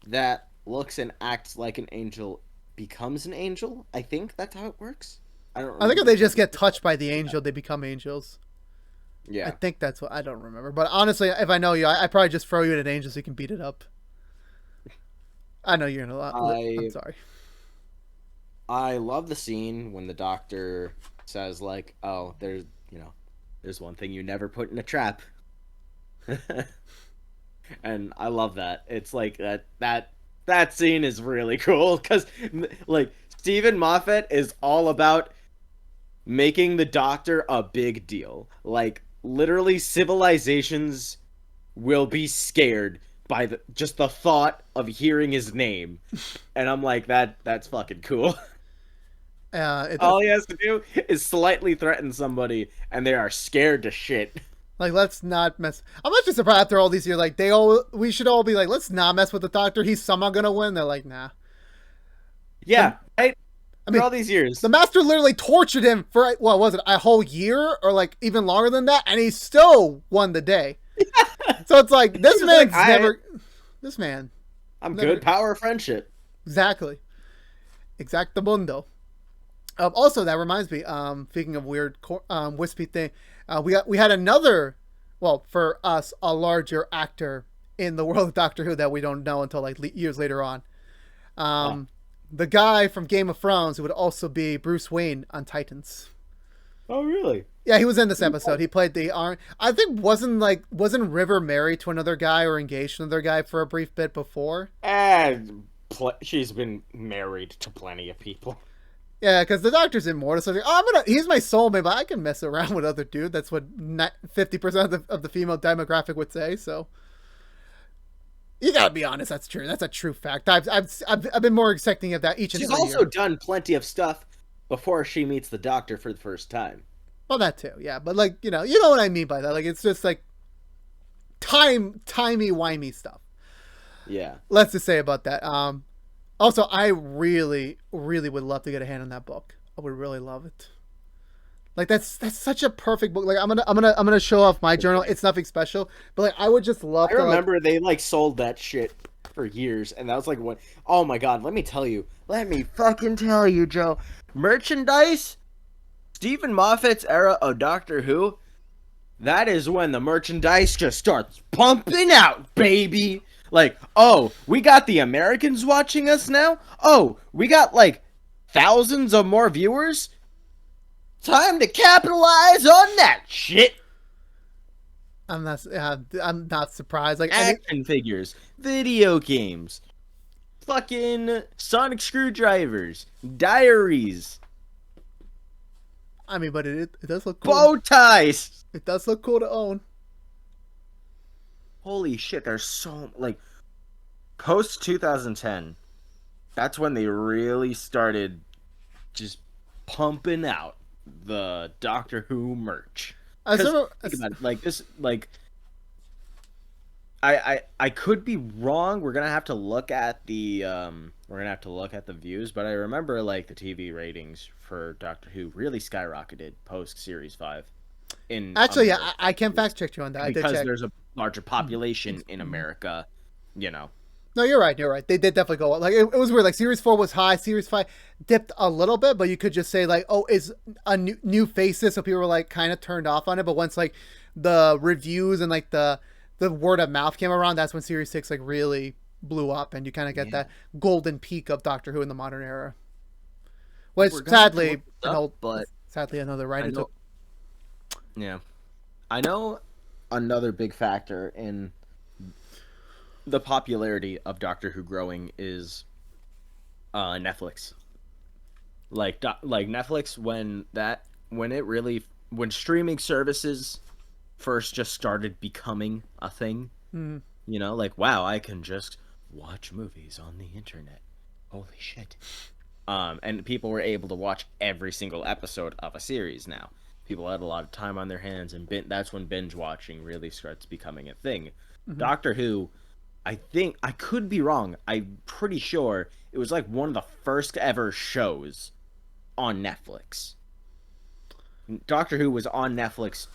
that looks and acts like an angel becomes an angel. I think that's how it works. I don't I think if remember they just get perfectly. touched by the angel, they become angels. I Yeah. think that's what I don't remember. But honestly, if I know you, I probably just throw you at an angel so you can beat it up. I know you're gonna. I'm I sorry. I love the scene when the doctor says like, "Oh, there's one thing you never put in a trap." And I love that. It's like that scene is really cool cuz like Stephen Moffat is all about making the doctor a big deal. Like literally civilizations will be scared by just the thought of hearing his name. And I'm like that's fucking cool. It All he has to do is slightly threaten somebody and they are scared to shit. like let's not mess. I'm actually surprised after all these years. Like we should all be like, let's not mess with the doctor. He's somehow gonna win. They're like, nah. The Yeah, right? I For mean, all these years. the master literally tortured him for what was it, a whole year or like even longer than that, and he still won the day. So it's like He was like, this man I'm never good power friendship. exactly exactamundo. Also, that reminds me. Speaking of weird, wispy thing, we had another, well, for us, a larger actor in the world of Doctor Who that we don't know until like years later on. Oh, Um, the guy from Game of Thrones who would also be Bruce Wayne on Titans. oh really? Yeah, he was in this episode. He played the I think wasn't River married to another guy or engaged to another guy for a brief bit before. And she's been married to plenty of people. Yeah, because the Doctor's immortal. So like, he's my soulmate, but I can mess around with other dude. That's what 50% of the female demographic would say. So you gotta be honest. That's true. That's a true fact. I've been more accepting of that each and She's every also year. done plenty of stuff before she meets the doctor for the first time. Well, that too. Yeah, but like you know what I mean by that. Like it's just like timey wimey stuff. Yeah. Let's just say about that. Also, I really, really would love to get a hand on that book. I would really love it. Like that's such a perfect book. Like I'm gonna show off my journal. It's nothing special, but like I would just love I to like remember they like sold that shit for years, and that was like what. Oh my god, let me fucking tell you, Joe. Merchandise, Stephen Moffat's era of Doctor Who. That is when the merchandise just starts pumping out, baby. Like, oh, we got the Americans watching us now. Oh, we got like thousands of more viewers. Time to capitalize on that shit. I'm not surprised. Like Action figures, video games, fucking sonic screwdrivers, diaries, I mean, but it does look cool. bow ties. It does look cool to own. Holy shit, there's so like post 2010. That's when they really started just pumping out the Doctor Who merch. Because think about it, like this, like I could be wrong. We're gonna have to look at the views, but I remember like the TV ratings for Doctor Who really skyrocketed post Series 5 in Actually, America. yeah, I can fact check you on that. I did Because check. there's a larger population in America, No, you're right. You're right. They did definitely go up. Like it was weird. Like Series 4 was high. Series 5 dipped a little bit, but you could just say like, oh, is a new faces, so people were like kind of turned off on it. But once like the reviews and like the word of mouth came around, that's when Series 6 like really blew up, and you kind of get that golden peak of Doctor Who in the modern era. Which sadly, sadly another right into. Yeah, I know another big factor in the popularity of Doctor Who growing is Netflix. Like Netflix when streaming services first just started becoming a thing. Mm. Like wow, I can just watch movies on the internet. Holy shit. And people were able to watch every single episode of a series now. People had a lot of time on their hands, and that's when binge watching really starts becoming a thing. Mm-hmm. Doctor Who, I think, I could be wrong, I'm pretty sure it was like one of the first ever shows on Netflix. Doctor Who was on Netflix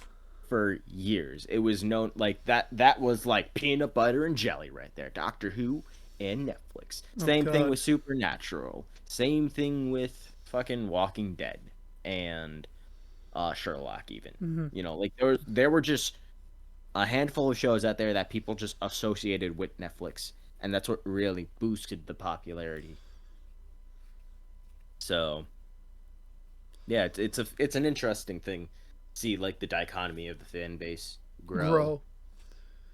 for years. It was known, like, that was like peanut butter and jelly right there. Doctor Who and Netflix. Same thing with Supernatural. Same thing with fucking Walking Dead. And Sherlock even. Mm-hmm. Like there were just a handful of shows out there that people just associated with Netflix, and that's what really boosted the popularity. So yeah, it's an interesting thing. See like the dichotomy of the fan base grow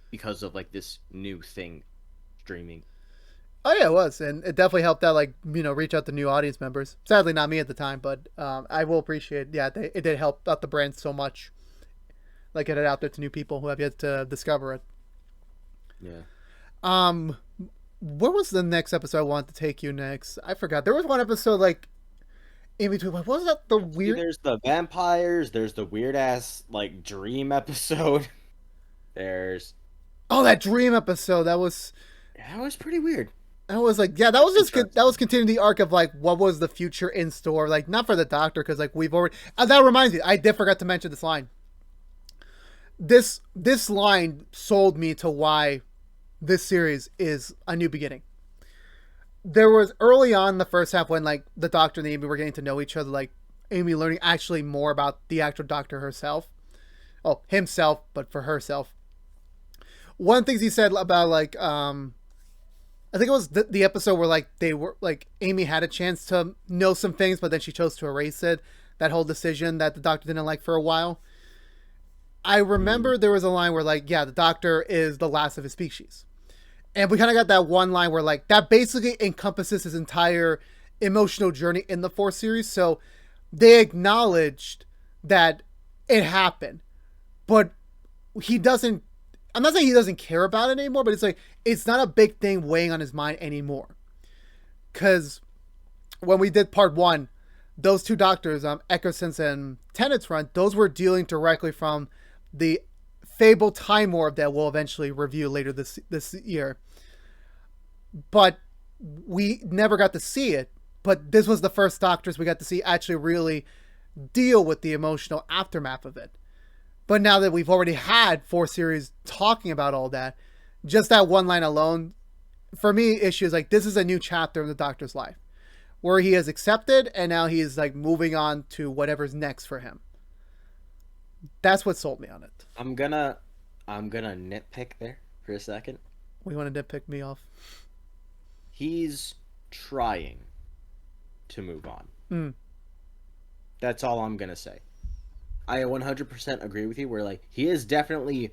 because of like this new thing streaming. Oh yeah, it was, and it definitely helped out, like reach out to new audience members. Sadly, not me at the time, but I will appreciate. Yeah, it did help out the brand so much, like get it out there to new people who have yet to discover it. Yeah. Where was the next episode I wanted to take you next? I forgot. There was one episode like in between. What was that? The weird. There's the vampires. There's the weird ass like dream episode. There's. Oh, that dream episode. That was pretty weird. I was like, yeah, that was just that was continuing the arc of like what was the future in store, like not for the Doctor because like we've already. That reminds me, I did forget to mention this line. This line sold me to why this series is a new beginning. There was early on in the first half when like the Doctor and Amy were getting to know each other, like Amy learning actually more about the actual Doctor herself, himself, but for herself. One of the things he said about like I think it was the episode where like they were like Amy had a chance to know some things, but then she chose to erase it. That whole decision that the Doctor didn't like for a while. I remember there was a line where like, yeah, the Doctor is the last of his species. And we kind of got that one line where like that basically encompasses his entire emotional journey in the 4th series. So they acknowledged that it happened, but he doesn't. I'm not saying he doesn't care about it anymore, but it's like it's not a big thing weighing on his mind anymore. Because when we did part 1, those two Doctors, Eccleston's and Tennant's run, those were dealing directly from the fabled Time War that we'll eventually review later this year. But we never got to see it. But this was the first Doctors we got to see actually really deal with the emotional aftermath of it. But now that we've already had 4 series talking about all that, just that one line alone, for me, issues like this is a new chapter in the Doctor's life where he has accepted and now he's like moving on to whatever's next for him. That's what sold me on it. I'm gonna I'm gonna nitpick there for a second. We want to nitpick me off. He's trying to move on. Mm. That's all I'm gonna say. I 100% agree with you. Where like he is definitely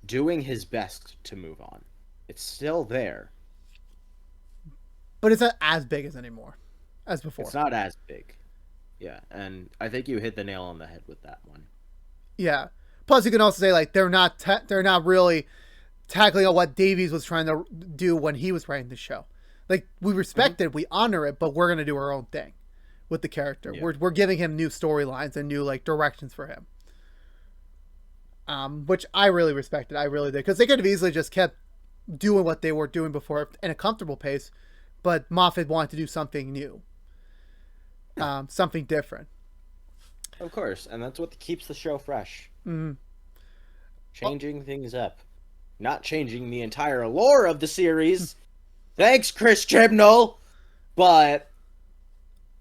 doing his best to move on. It's still there. But it's not as big as anymore as before. It's not as big. Yeah, and I think you hit the nail on the head with that one. Yeah. Plus, you can also say like they're not really tackling on what Davies was trying to do when he was writing the show. Like we respect it, we honor it, but we're gonna do our own thing with the character. Yeah. We're giving him new storylines and new like directions for him. Which I really respected. I really did because they could have easily just kept doing what they were doing before in a comfortable pace, but Moffat wanted to do something new, something different. Of course, and that's what keeps the show fresh. Mm-hmm. Changing things up. Not changing the entire lore of the series. Thanks, Chris Chibnall! But,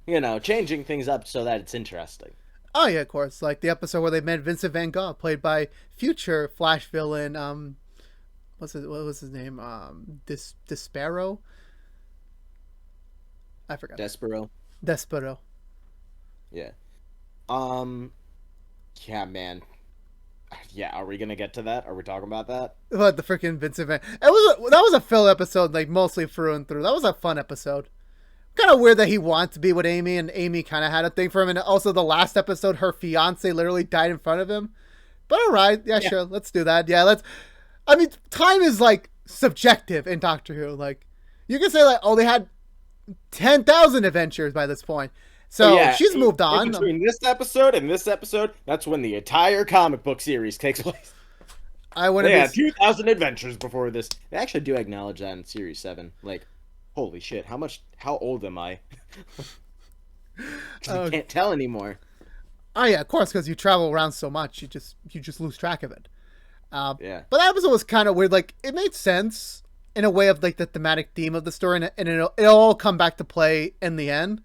changing things up so that it's interesting. Oh yeah, of course. Like the episode where they met Vincent Van Gogh, played by future Flash villain. What was his name? Despero. I forgot. Despero. Yeah. Yeah, man. Yeah, are we gonna get to that? Are we talking about that? But the freaking Vincent Van. That was a Phil episode, like mostly through and through. That was a fun episode. Kind of weird that he wanted to be with Amy, and Amy kind of had a thing for him. And also, the last episode, her fiance literally died in front of him. But all right, yeah, sure, let's do that. Yeah, let's. I mean, time is like subjective in Doctor Who. Like, you can say like, oh, they had 10,000 adventures by this point, so yeah, she's moved on. Between this episode and this episode, that's when the entire comic book series takes place. I wouldn't. They had 2,000 adventures before this. They actually do acknowledge that in Series 7. Like, holy shit, how old am I? I can't tell anymore. Oh yeah, of course, because you travel around so much, you just lose track of it. Yeah. But that episode was kind of weird. Like, it made sense in a way of like the thematic theme of the story, and it'll all come back to play in the end.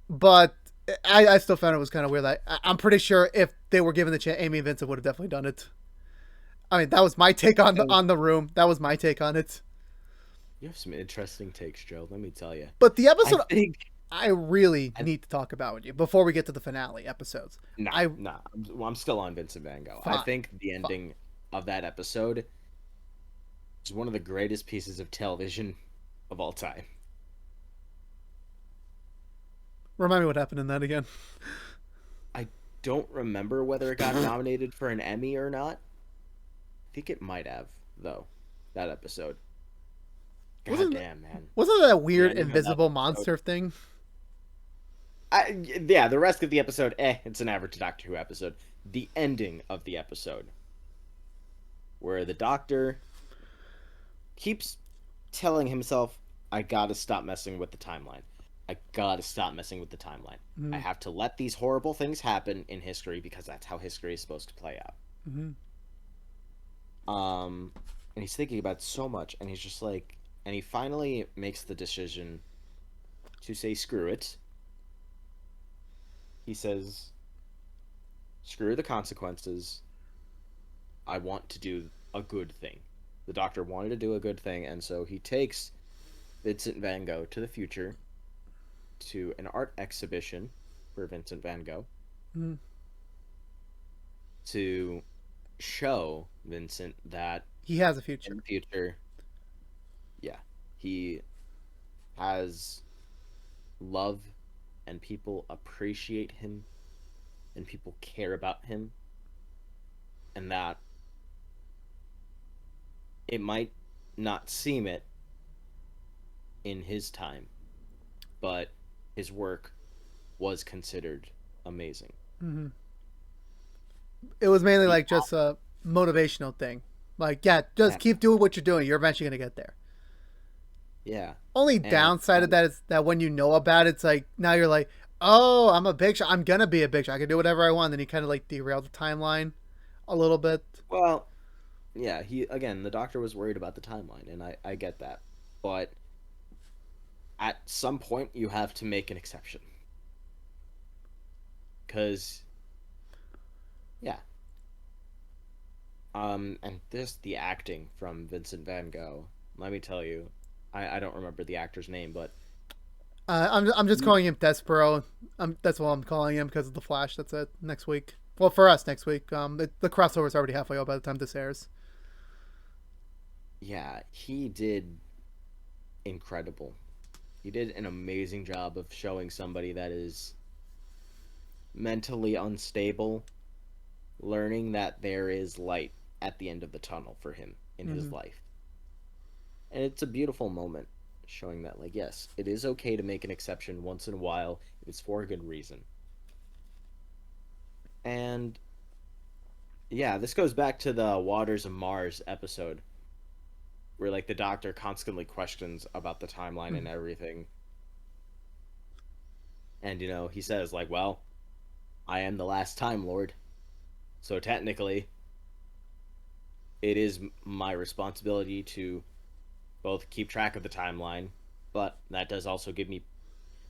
But I still found it was kind of weird. Like, I'm pretty sure if they were given the chance, Amy and Vincent would have definitely done it. I mean, that was my take on the room. That was my take on it. You have some interesting takes, Joe. Let me tell you. But the episode I really need to talk about with you before we get to the finale episodes. I'm still on Vincent Van Gogh. I think the ending of that episode is one of the greatest pieces of television of all time. Remind me what happened in that again. I don't remember whether it got nominated for an Emmy or not. I think it might have, though, that episode. God damn, man. Wasn't that a weird invisible monster thing? Yeah, the rest of the episode, it's an average Doctor Who episode. The ending of the episode, where the Doctor keeps telling himself, I gotta stop messing with the timeline. I gotta stop messing with the timeline. I have to let these horrible things happen in history because that's how history is supposed to play out. And he's thinking about it so much, and he's just like, and he finally makes the decision to say, screw it. He says, screw the consequences. I want to do a good thing. The Doctor wanted to do a good thing, and so he takes Vincent Van Gogh to the future to an art exhibition for Vincent Van Gogh to show Vincent that he has a future. In the future, yeah, he has love, and people appreciate him, and people care about him, and that it might not seem it in his time, but his work was considered amazing. It was mainly like just a motivational thing. Like, just keep doing what you're doing. You're eventually going to get there. Yeah. Only downside of that is that when you know about it, it's like, now you're like, oh, I'm a big shot. I'm going to be a big shot. I can do whatever I want. Then you kind of like derail the timeline a little bit. Well, yeah, the Doctor was worried about the timeline, and I get that. but at some point you have to make an exception. Cause yeah. And this the acting from Vincent Van Gogh. Let me tell you, I don't remember the actor's name, but I'm just calling him Despero. That's what I'm calling him because of the Flash. That's it. Next week. Well, for us next week. The crossover's already halfway over by the time this airs. yeah, he did incredible. He did an amazing job of showing somebody that is mentally unstable, learning that there is light at the end of the tunnel for him in his Mm-hmm. life. And it's a beautiful moment showing that, like, yes, it is okay to make an exception once in a while if it's for a good reason. And yeah, this goes back to the Waters of Mars episode where, like, the doctor constantly questions about the timeline and everything. And, he says, like, well, I am the last Time Lord. So technically, it is my responsibility to both keep track of the timeline, but that does also give me,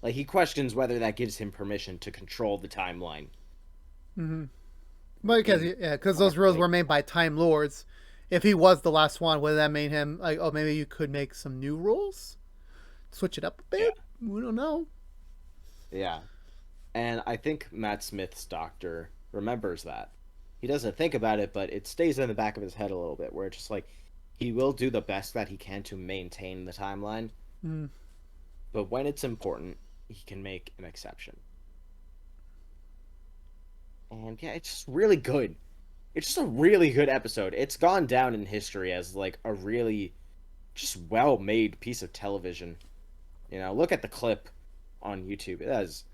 like, he questions whether that gives him permission to control the timeline. Mm-hmm. But because In those rules like, were made by Time Lords. If he was the last one, would that made him like, oh, maybe you could make some new rules, switch it up a yeah, bit? We don't know. yeah. And I think Matt Smith's doctor remembers that. He doesn't think about it, but it stays in the back of his head a little bit, where it's just like he will do the best that he can to maintain the timeline, Mm. but when it's important, he can make an exception. And yeah, it's just really good. It's just a really good episode. It's gone down in history as like a really just well-made piece of television. Look at the clip on YouTube. It has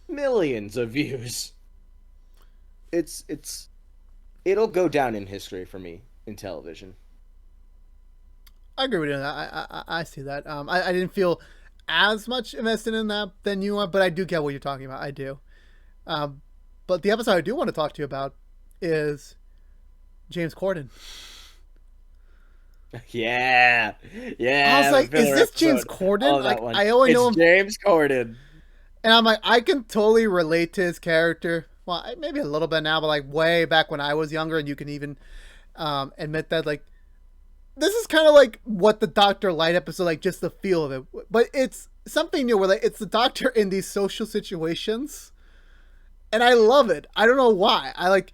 millions of views. It'll go down in history for me in television. I agree with you. I see that. I didn't feel as much invested in that than you are, but I do get what you're talking about. I do. Um, but the episode I do want to talk to you about is James Corden. Yeah, I was yeah, the like, is filler this James episode. Corden? Oh, Like, that one. I only know It's him, James Corden. and I'm like, I can totally relate to his character. Well, maybe a little bit now, but like way back when I was younger, and you can even admit that, like, this is kind of like what the Doctor Light episode, like, just the feel of it. But it's something new where, like, it's the Doctor in these social situations, and I love it. I don't know why. I like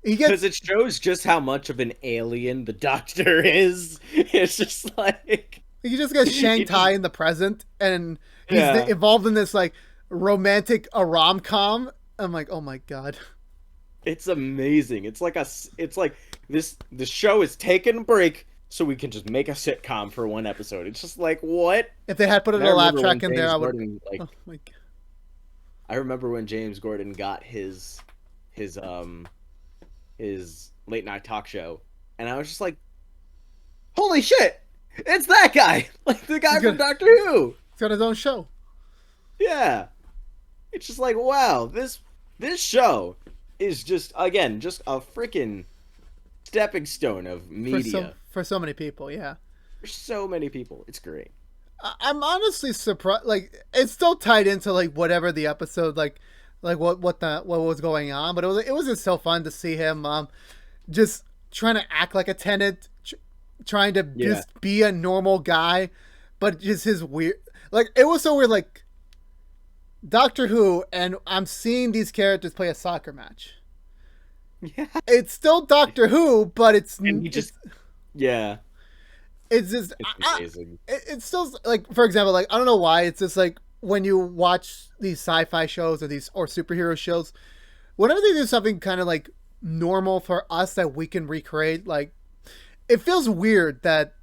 he Because gets it shows just how much of an alien the Doctor is. It's just like he just gets he just Shanghai in the present, and he's yeah. involved in this like romantic a rom com. I'm like, oh my god. It's amazing. It's like the show is taking a break so we can just make a sitcom for one episode. It's just like what? If they had put And a laugh track in there, I would. Like Oh my god. I remember when James Gordon got his his late night talk show, and I was just like, holy shit, it's that guy, like the guy He's from got Doctor Who. he's got his own show. Yeah, it's just like wow, this show is just again just a freaking stepping stone of media For so many people. Yeah. for so many people. It's great. I'm honestly surprised. Like, it's still tied into like whatever the episode, like what what was going on. But it was just so fun to see him just trying to act like a tenant, trying to Yeah, just be a normal guy, but just his weird. Like, it was so weird. Like, Doctor Who, and I'm seeing these characters play a soccer match. yeah, It's still Doctor Who, but and he just yeah, it's just it's amazing. it's still like, for example, like, I don't know why it's just like when you watch these sci-fi shows or these or superhero shows, whenever they do something kind of like normal for us that we can recreate, like, it feels weird that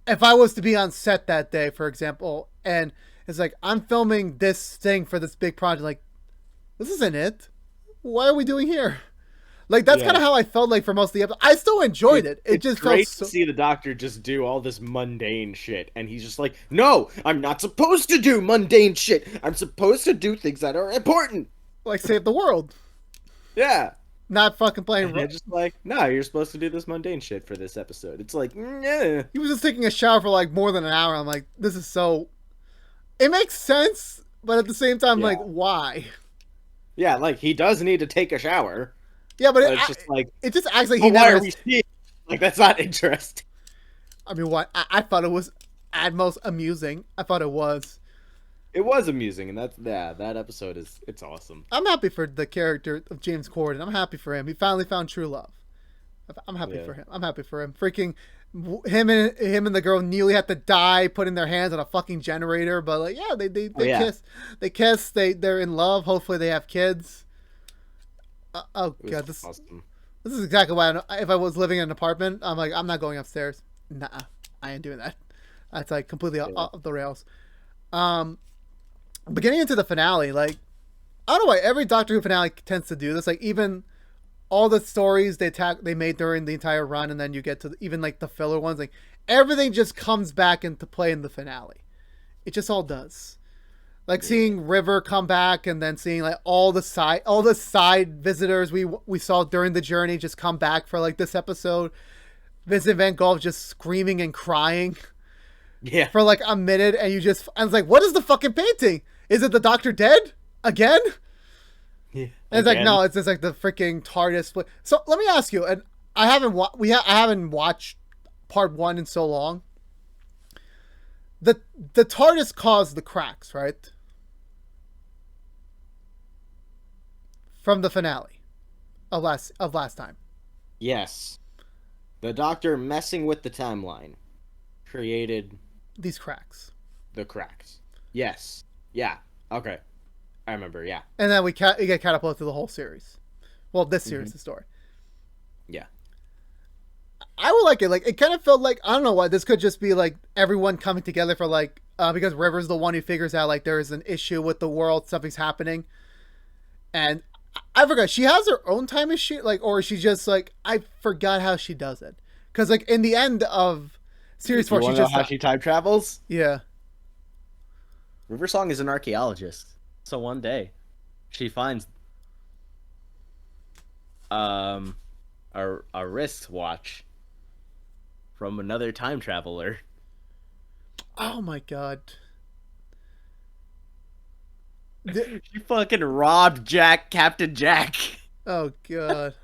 if I was to be on set that day, for example, and it's like I'm filming this thing for this big project, like, this isn't it. Why are we doing here? Like, that's kind Yeah. of how I felt like for most of the episode. I still enjoyed it. It It's just felt great to so. see the Doctor just do all this mundane shit, and he's just like, no, I'm not supposed to do mundane shit. I'm supposed to do things that are important. Like, save the world. Yeah. not fucking playing. And they're just like, no, you're supposed to do this mundane shit for this episode. It's like, yeah. He was just taking a shower for like more than an hour. I'm like, this is so. It makes sense, but at the same time, Yeah. like, why? Yeah, like, he does need to take a shower. Yeah, but But it's just like, it just acts like oh, he why never. are we seeing? Like, that's not interesting. I mean, what? I thought it was at most amusing. I thought it was. It was amusing, and that episode it's awesome. I'm happy for the character of James Corden. I'm happy for him. He finally found true love. I'm happy for him. I'm happy for him. Freaking him and the girl nearly had to die putting their hands on a fucking generator, but like yeah, they kiss. They kiss. They're in love. Hopefully they have kids. Oh god, awesome. This is exactly why if I was living in an apartment, I'm like I'm not going upstairs. Nah, I ain't doing that. That's like completely off the rails. But getting into the finale, like I don't know why every Doctor Who finale tends to do this. Like even all the stories they made during the entire run, and then you get to even like the filler ones, like everything just comes back into play in the finale. It just all does. Like seeing River come back, and then seeing like all the side visitors we saw during the journey just come back for like this episode. Vincent Van Gogh just screaming and crying. Yeah. For like a minute, and I was like, what is the fucking painting? Is it the Doctor dead? Again? Yeah. And it's like, no, it's just like the freaking TARDIS split. So let me ask you, and I haven't watched part 1 in so long. The TARDIS caused the cracks, right? From the finale of last time. Yes. The Doctor messing with the timeline created these cracks. The cracks. Yes. Yeah. Okay. I remember. Yeah. And then we get catapulted through the whole series. Well, this series, the story. Yeah. I would like it. Like it kind of felt like I don't know why this could just be like everyone coming together for like because River's the one who figures out like there is an issue with the world, something's happening, and I forgot she has her own time machine, like, or she just like I forgot how she does it because like in the end of series 4, she just how she time travels. Yeah. River Song is an archaeologist, so one day she finds a wristwatch from another time traveler. Oh my god. She fucking robbed Captain Jack. Oh god.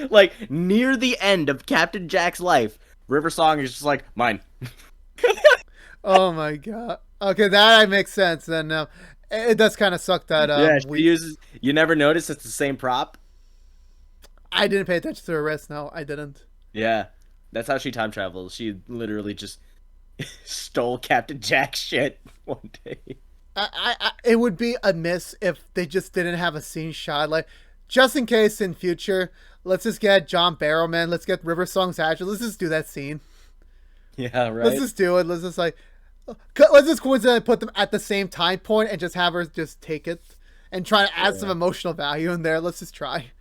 Like near the end of Captain Jack's life, River Song is just like mine. Oh my god. Okay, that makes sense. Then it does kind of suck that. Yeah, she uses. You never notice it's the same prop. I didn't pay attention to her wrist. No, I didn't. Yeah, that's how she time travels. She literally just stole Captain Jack's shit one day. It would be a miss if they just didn't have a scene shot. Like, just in case in future, let's just get John Barrowman. Let's get River Song's actor. Let's just do that scene. Yeah, right. Let's just do it. Let's just coincidentally put them at the same time point and just have her just take it and try to add some emotional value in there. Let's just try.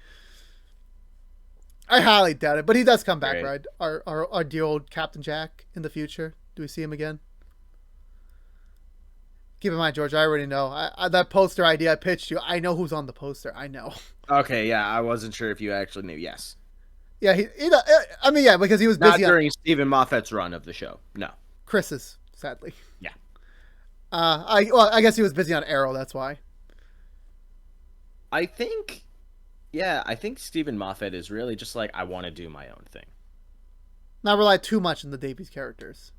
I highly doubt it, but he does come back, right? Our dear old Captain Jack in the future. Do we see him again? Keep in mind, George, I already know. That poster idea I pitched you, I know who's on the poster. I know. Okay, yeah, I wasn't sure if you actually knew. Yes. Yeah, I mean, yeah, because he was busy. Not during Stephen Moffat's run of the show. No. Chris's, sadly. Yeah. I guess he was busy on Arrow. That's why. I think Stephen Moffat is really just like, I want to do my own thing. Not rely too much on the Davies characters.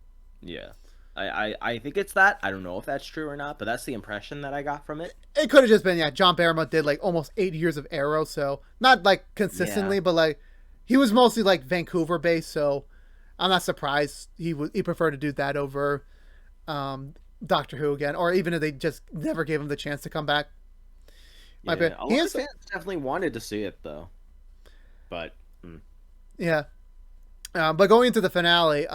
Yeah. I think it's that. I don't know if that's true or not, but that's the impression that I got from it. It could have just been, yeah, John Barrowman did like almost 8 years of Arrow, so not like consistently, but like he was mostly like Vancouver based, so I'm not surprised he preferred to do that over Doctor Who again, or even if they just never gave him the chance to come back. Yeah, a lot of fans definitely wanted to see it though, but yeah. But going into the finale,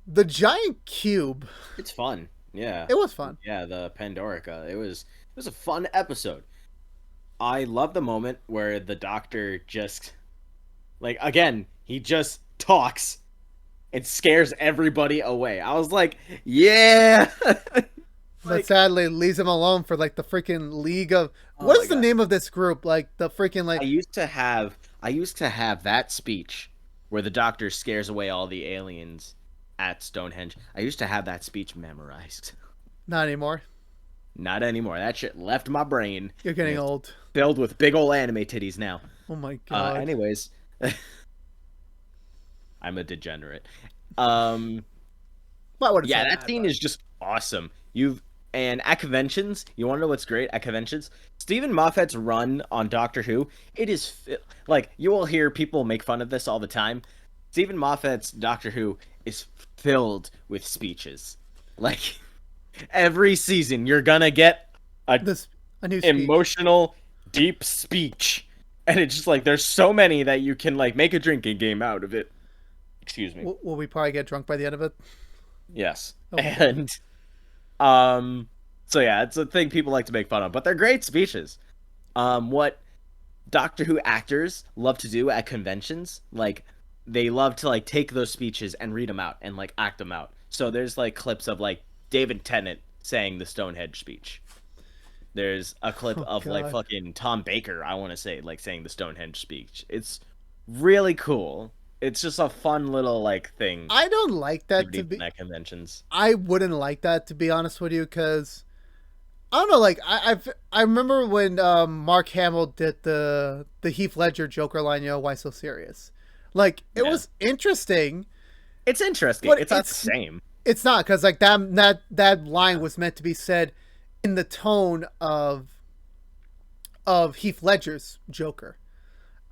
the giant cube. It's fun. Yeah. It was fun. Yeah, the Pandorica. It was a fun episode. I love the moment where the Doctor just like again, he just talks and scares everybody away. I was like, yeah. But Like, sadly, leaves him alone for like the freaking League of. oh What my is the god. name of this group? Like the freaking like. I used to have that speech where the doctor scares away all the aliens at Stonehenge. I used to have that speech memorized. Not anymore. Not anymore. That shit left my brain, You're and getting it's old. filled with big old anime titties now. Oh my god. Anyways, I'm a degenerate. Um, Well, I wouldn't say yeah, that that, scene but is just awesome. You've and at conventions, you want to know what's great at conventions? Stephen Moffat's run on Doctor Who, it is like you will hear people make fun of this all the time. Stephen Moffat's Doctor Who is filled with speeches. Like every season, you're gonna get a this a new speech. emotional, deep speech, and it's just like there's so many that you can like make a drinking game out of it. Excuse me. Will we probably get drunk by the end of it? Yes, Oh my god. and um, so yeah, it's a thing people like to make fun of, but they're great speeches. What Doctor Who actors love to do at conventions, like they love to like take those speeches and read them out and like act them out. So there's like clips of like David Tennant saying the Stonehenge speech. There's a clip Oh of like god. fucking Tom Baker, I want to say, like saying the Stonehenge speech. It's really cool. It's just a fun little like thing I don't like that to activity be. at conventions. I wouldn't like that to be honest with you, because I don't know. Like I remember when Mark Hamill did the Heath Ledger Joker line. You know, why so serious? Like it Yeah, was interesting, it's interesting. but It's not the same. it's not, because like that line was meant to be said in the tone of Heath Ledger's Joker.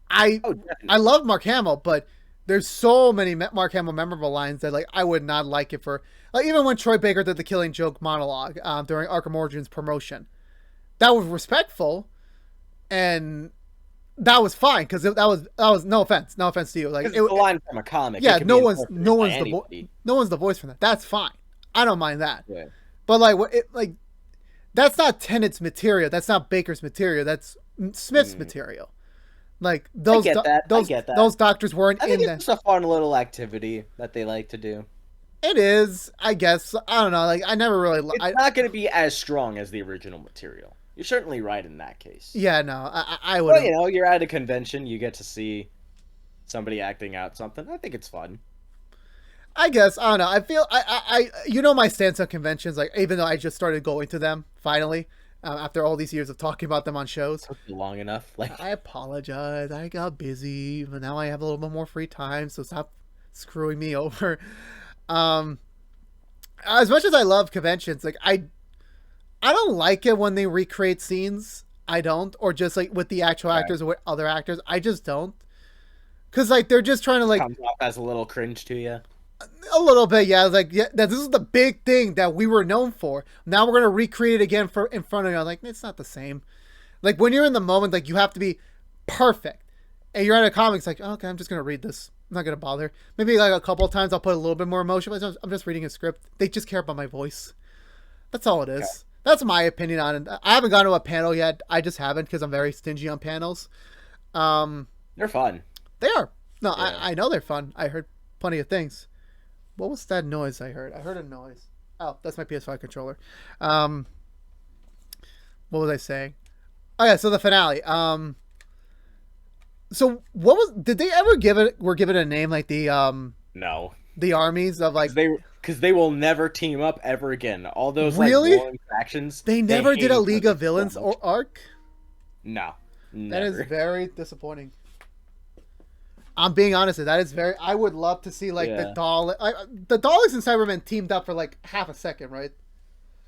I Oh, I definitely. love Mark Hamill, but there's so many Mark Hamill memorable lines that like I would not like it for, like, even when Troy Baker did the Killing Joke monologue during Arkham Origins promotion, that was respectful and that was fine, because that was no offense to you, like Because it's the line from a comic. It yeah, can be interpreted by anybody. no one's the voice from that. That's fine. I don't mind that. Yeah. But like what it like that's not Tennant's material. That's not Baker's material. That's Smith's Mm. material. Like I get that. I get that. those doctors weren't I think in it's that. just a fun little activity that they like to do. It is, I guess. I don't know. Like I never really. It's not going to be as strong as the original material. You're certainly right in that case. Yeah, no. I Well, wouldn't. you're at a convention, you get to see somebody acting out something. I think it's fun. I guess I don't know. I feel you know my stance on conventions. Like even though I just started going to them finally after all these years of talking about them on shows. Took you long enough. Like, I apologize. I got busy, but now I have a little bit more free time. So stop screwing me over. Um, as much as I love conventions, like I don't like it when they recreate scenes. I don't, or just like with the actual okay. actors or with other actors. I just don't, because like they're just trying to like Comes off as a little cringe to you. a little bit. Yeah, like yeah, that this is the big thing that we were known for. Now we're gonna recreate it again for in front of you. I'm like, it's not the same. Like when you're in the moment, like you have to be perfect. And you're at a comic, it's like, oh, okay, I'm just gonna read this. I'm not gonna bother. Maybe like a couple of times I'll put a little bit more emotion, but I'm just reading a script. They just care about my voice. That's all it Okay. is. That's my opinion on it. I haven't gone to a panel yet. I just haven't, because I'm very stingy on panels. Um, They're fun. they are. No, Yeah. I know they're fun. I heard plenty of things. What was that noise I heard? I heard a noise. Oh, that's my PS5 controller. Um, what was I saying? Oh yeah, so the finale. So what was? Did they ever give it? Were given a name like No. the armies of like? Because they will never team up ever again. All those like Really? warring factions, They they never hate did a each League other of so Villains much. or arc. No, That is never. very disappointing. I'm being honest. That is very. I would love to see like Yeah. the Daleks and Cybermen teamed up for like half a second, right?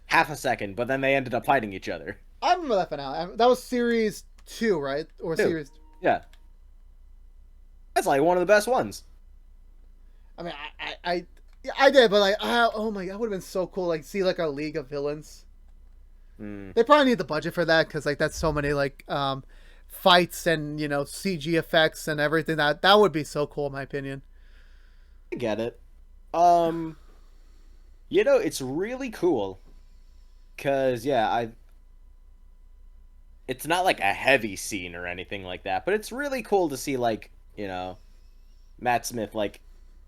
Half a second, but then they ended up fighting each other. I remember that finale. That was series 2, right? Or Too. series. Yeah, that's like one of the best ones. I mean, I did, but like, oh my, that would have been so cool. Like, see like a League of Villains. Mm, They probably need the budget for that, because like that's so many like fights and CG effects and everything. That would be so cool in my opinion. I get it. It's really cool. Cause yeah, it's not like a heavy scene or anything like that, but it's really cool to see like, Matt Smith like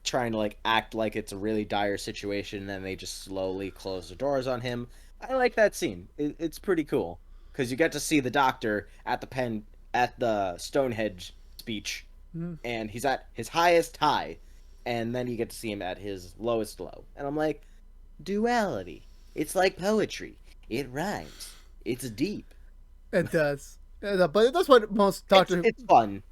trying to like act like it's a really dire situation, and then they just slowly close the doors on him. I like that scene. It's pretty cool because you get to see the doctor at the Stonehenge speech, Mm. and he's at his highest high, and then you get to see him at his lowest low. And I'm like, duality. It's like poetry. It rhymes. It's deep. It does. But that's what most It's Doctor Who. it's fun.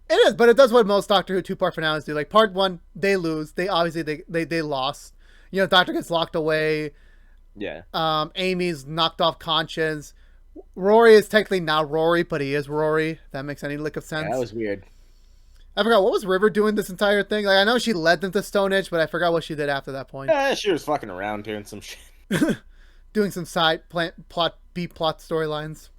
It is, but it does what most Doctor Who two-part finales do. Like part one, they lose. They obviously they lost. You know, Doctor gets locked away. Yeah. Amy's knocked off conscience. Rory is technically not Rory, but he is Rory. If that makes any lick of sense. Yeah, that was weird. I forgot what was River doing this entire thing. Like I know she led them to Stonehenge, but I forgot what she did after that point. She was fucking around doing some shit. Doing some side B plot storylines.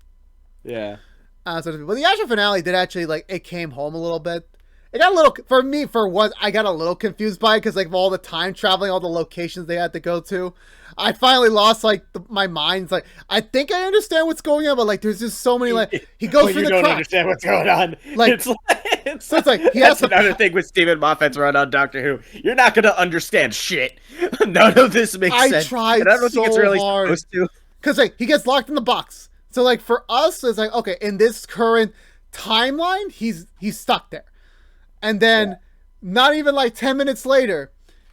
Yeah. But the actual finale did actually like it came home a little bit. It got a little for me for what I got a little confused by because like all the time traveling, all the locations they had to go to. I finally lost like my mind's like I think I understand what's going on, but like there's just so many like he goes through you the don't cracks. understand what's going on. Like It's so it's like he has that's another thing with Stephen Moffat's run on Doctor Who. You're not gonna understand shit. None of this makes I sense. tried And I don't so think it's really hard. supposed to. Because like he gets locked in the box. So like for us, it's like okay, in this current timeline, he's stuck there, and then not even like 10 minutes later,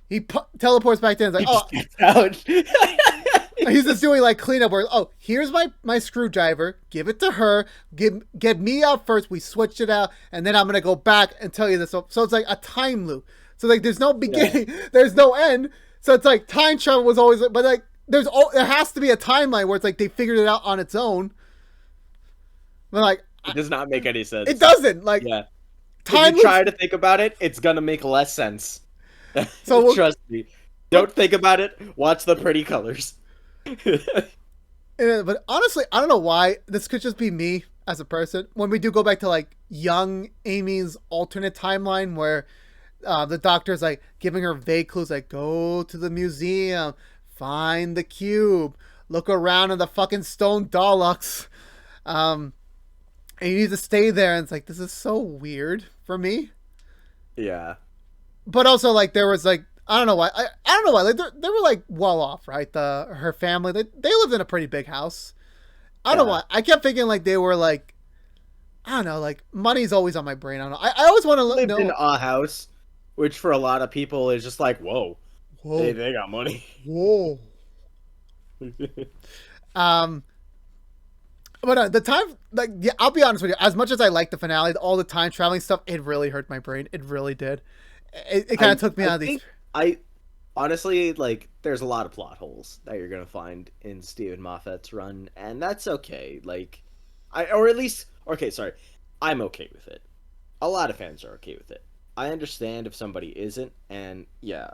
he teleports back in. It's like He just gets out. he's just doing like cleanup where here's my screwdriver, give it to her, get me out first. We switched it out, and then I'm gonna go back and tell you this. So it's like a time loop. So like there's no beginning, there's no end. So it's like time travel was always, but like. There has to be a timeline where it's like they figured it out on its own. But like It does not make any sense. it doesn't. Like Yeah. time If you try to think about it, it's gonna make less sense. So trust me. Don't think about it. Watch the pretty colors. but honestly, I don't know why. This could just be me as a person. When we do go back to like young Amy's alternate timeline where the doctor's like giving her vague clues like go to the museum, find the cube, look around in the fucking stone Daleks, and you need to stay there. And it's like this is so weird for me. Yeah. But also like there was like I don't know why I don't know why like they were like well off, right? Her family they lived in a pretty big house. I don't know why I kept thinking like they were like I don't know like money's always on my brain. I don't know. I always want to know In a house, which for a lot of people is just like whoa. Whoa. They got money. Whoa. But the time, like, yeah, I'll be honest with you. As much as I like the finale, all the time traveling stuff, it really hurt my brain. It really did. It kind of took me out of these. I honestly like. There's a lot of plot holes that you're gonna find in Stephen Moffat's run, and that's okay. Like, or at least okay. Sorry, I'm okay with it. A lot of fans are okay with it. I understand if somebody isn't, and yeah,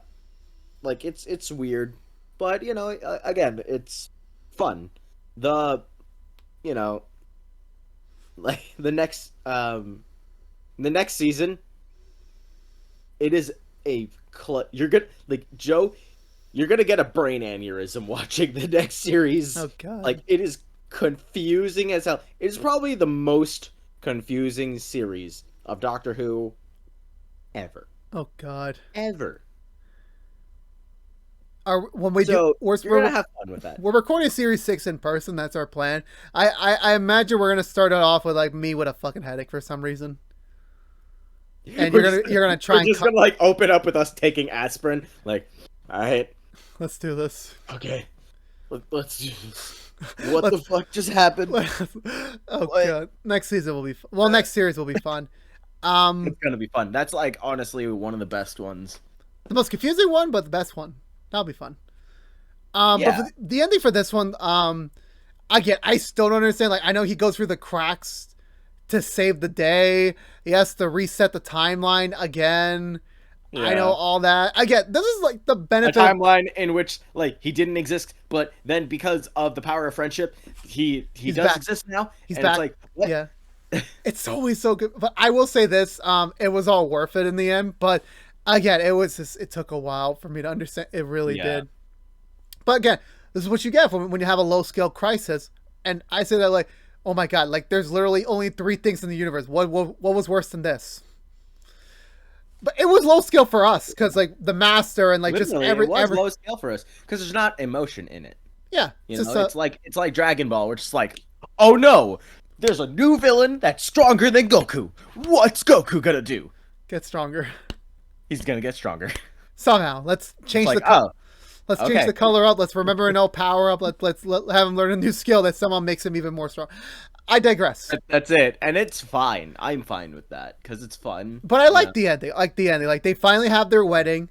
like it's weird, but you know, again, it's fun. You know, like the next season, it is you're gonna like Joe, you're gonna get a brain aneurysm watching the next series. Oh god! Like it is confusing as hell. It is probably the most confusing series of Doctor Who ever. Oh god! Ever. When we So we're gonna have fun with that. We're recording series 6 in person. That's our plan. I imagine we're gonna start it off with like me with a fucking headache for some reason, and you're gonna try and gonna like open up with us taking aspirin. Like, all right, let's do this. okay, let's do this. What the fuck just happened? Oh god! Next season will be well. Next series will be fun. It's gonna be fun. That's like honestly one of the best ones. The most confusing one, but the best one. That'll be fun. Yeah. But for the ending for this one, again, I still don't understand. Like, I know he goes through the cracks to save the day. He has to reset the timeline again. Yeah. I know all that. Again, this is like the benefit. A timeline in which like he didn't exist, but then because of the power of friendship, he does back. exist now. He's and back. It's like, what? Yeah. It's always so good. But I will say this, it was all worth it in the end. But again, it took a while for me to understand. It really did. But again, this is what you get when you have a low scale crisis. And I say that like, oh my god, like there's literally only 3 things in the universe. What was worse than this? But it was low scale for us because like the master and like just Literally, it was every low scale for us because there's not emotion in it. yeah, You just know, it's like Dragon Ball, which is like, oh no, there's a new villain that's stronger than Goku. What's Goku gonna do? get stronger He's gonna get stronger. somehow. Let's It's change like, the oh, let's change okay, the color up. Let's remember an old power up. Let have him learn a new skill that somehow makes him even more strong. I digress. that's it, and it's fine. I'm fine with that because it's fun. But I You know? like the ending. I like the ending. Like they finally have their wedding.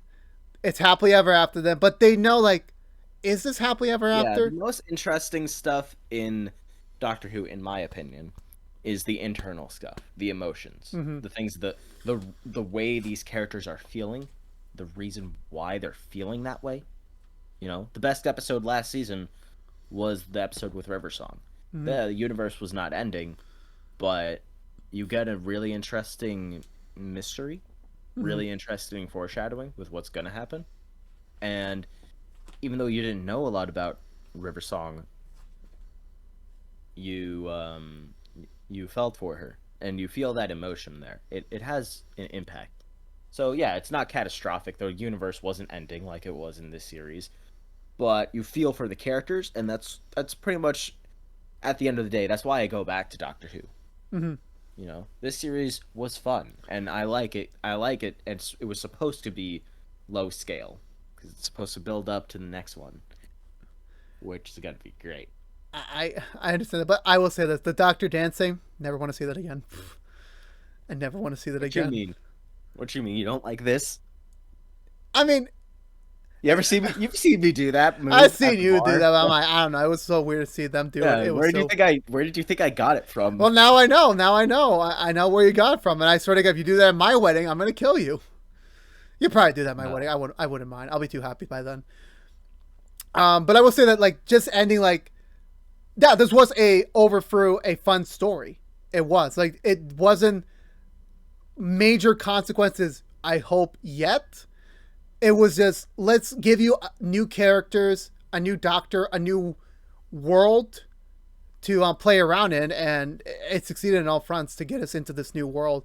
It's happily ever after them. But they know like, is this happily ever Yeah, the after? most interesting stuff in Doctor Who, in my opinion, is the internal stuff, the emotions, Mm-hmm. the things that the way these characters are feeling, the reason why they're feeling that way. You know, the best episode last season was the episode with River Song. Mm-hmm. The universe was not ending, but you get a really interesting mystery, Mm-hmm. really interesting foreshadowing with what's going to happen. And even though you didn't know a lot about River Song, you felt for her and you feel that emotion there. It has an impact. So yeah, it's not catastrophic. The universe wasn't ending like it was in this series, but you feel for the characters, and that's pretty much at the end of the day. That's why I go back to Doctor Who. Mm-hmm. You know, this series was fun, and I like it. I like it, and it was supposed to be low scale because it's supposed to build up to the next one, which is gonna be great. I understand that, but I will say this: the Doctor dancing. Never want to see that again. I never want to see that What you again. mean? What you mean? You don't like this? I mean, You ever see me? You've seen me do that move I've at seen the you do bar? that. But I'm like, I don't know. It was so weird to see them do it. Yeah. It was so. Where did you think I got it from? Well, now I know. Now I know. I know where you got it from. And I swear to God, if you do that at my wedding, I'm gonna kill you. You probably do that at my No. wedding. I wouldn't mind. I'll be too happy by then. But I will say that like just ending like, yeah, this was a overthrew a fun story. It was like it wasn't major consequences. I hope yet. It was just let's give you new characters, a new doctor, a new world to play around in, and it succeeded in all fronts to get us into this new world.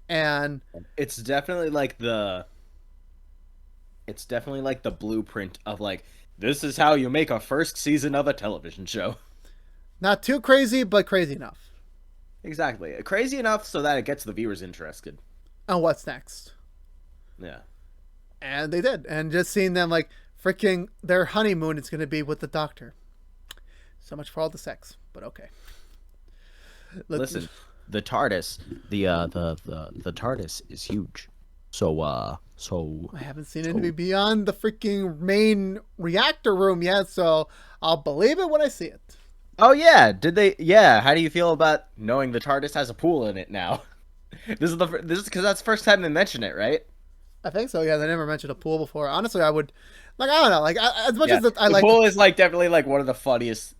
And It's definitely like the. It's definitely like the blueprint of like this is how you make a first season of a television show. not too crazy, but crazy enough. Exactly. Crazy enough so that it gets the viewers interested. And what's next? Yeah. And they did. And just seeing them like freaking their honeymoon is going to be with the doctor. So much for all the sex, but okay. Listen, the TARDIS, the TARDIS is huge. So I haven't seen anything beyond the freaking main reactor room yet, so I'll believe it when I see it. oh yeah, did they? Yeah, how do you feel about knowing the TARDIS has a pool in it now? This is because that's the first time they mention it, right? I think so. Yeah, they never mentioned a pool before. Honestly, I would like. I don't know. Like as much Yeah, as I the like. pool is like definitely like one of the funniest.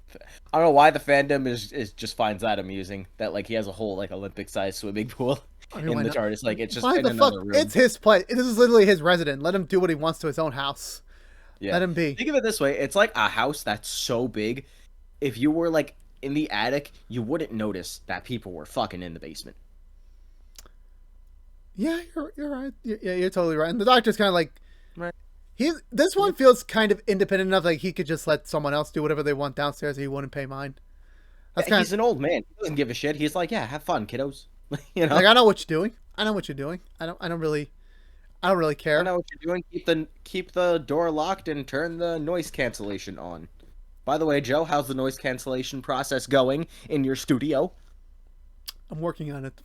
I don't know why the fandom is just finds that amusing that like he has a whole like Olympic sized swimming pool I mean, in why the not? TARDIS. Like it's just Why in the fuck? another room. It's his place. This is literally his resident. Let him do what he wants to his own house. Yeah. Let him be. Think of it this way: it's like a house that's so big. If you were like in the attic, you wouldn't notice that people were fucking in the basement. Yeah, you're right. Yeah, you're totally right. And the doctor's kind of like Right. this one feels kind of independent enough. Like he could just let someone else do whatever they want downstairs. And he wouldn't pay mind. That's Yeah, kind he's of an old man. He doesn't give a shit. He's like, yeah, have fun, kiddos. You know. like I know what you're doing. I know what you're doing. I don't really I care. know what you're doing. Keep the door locked and turn the noise cancellation on. By the way, Joe, how's the noise cancellation process going in your studio? I'm working on it.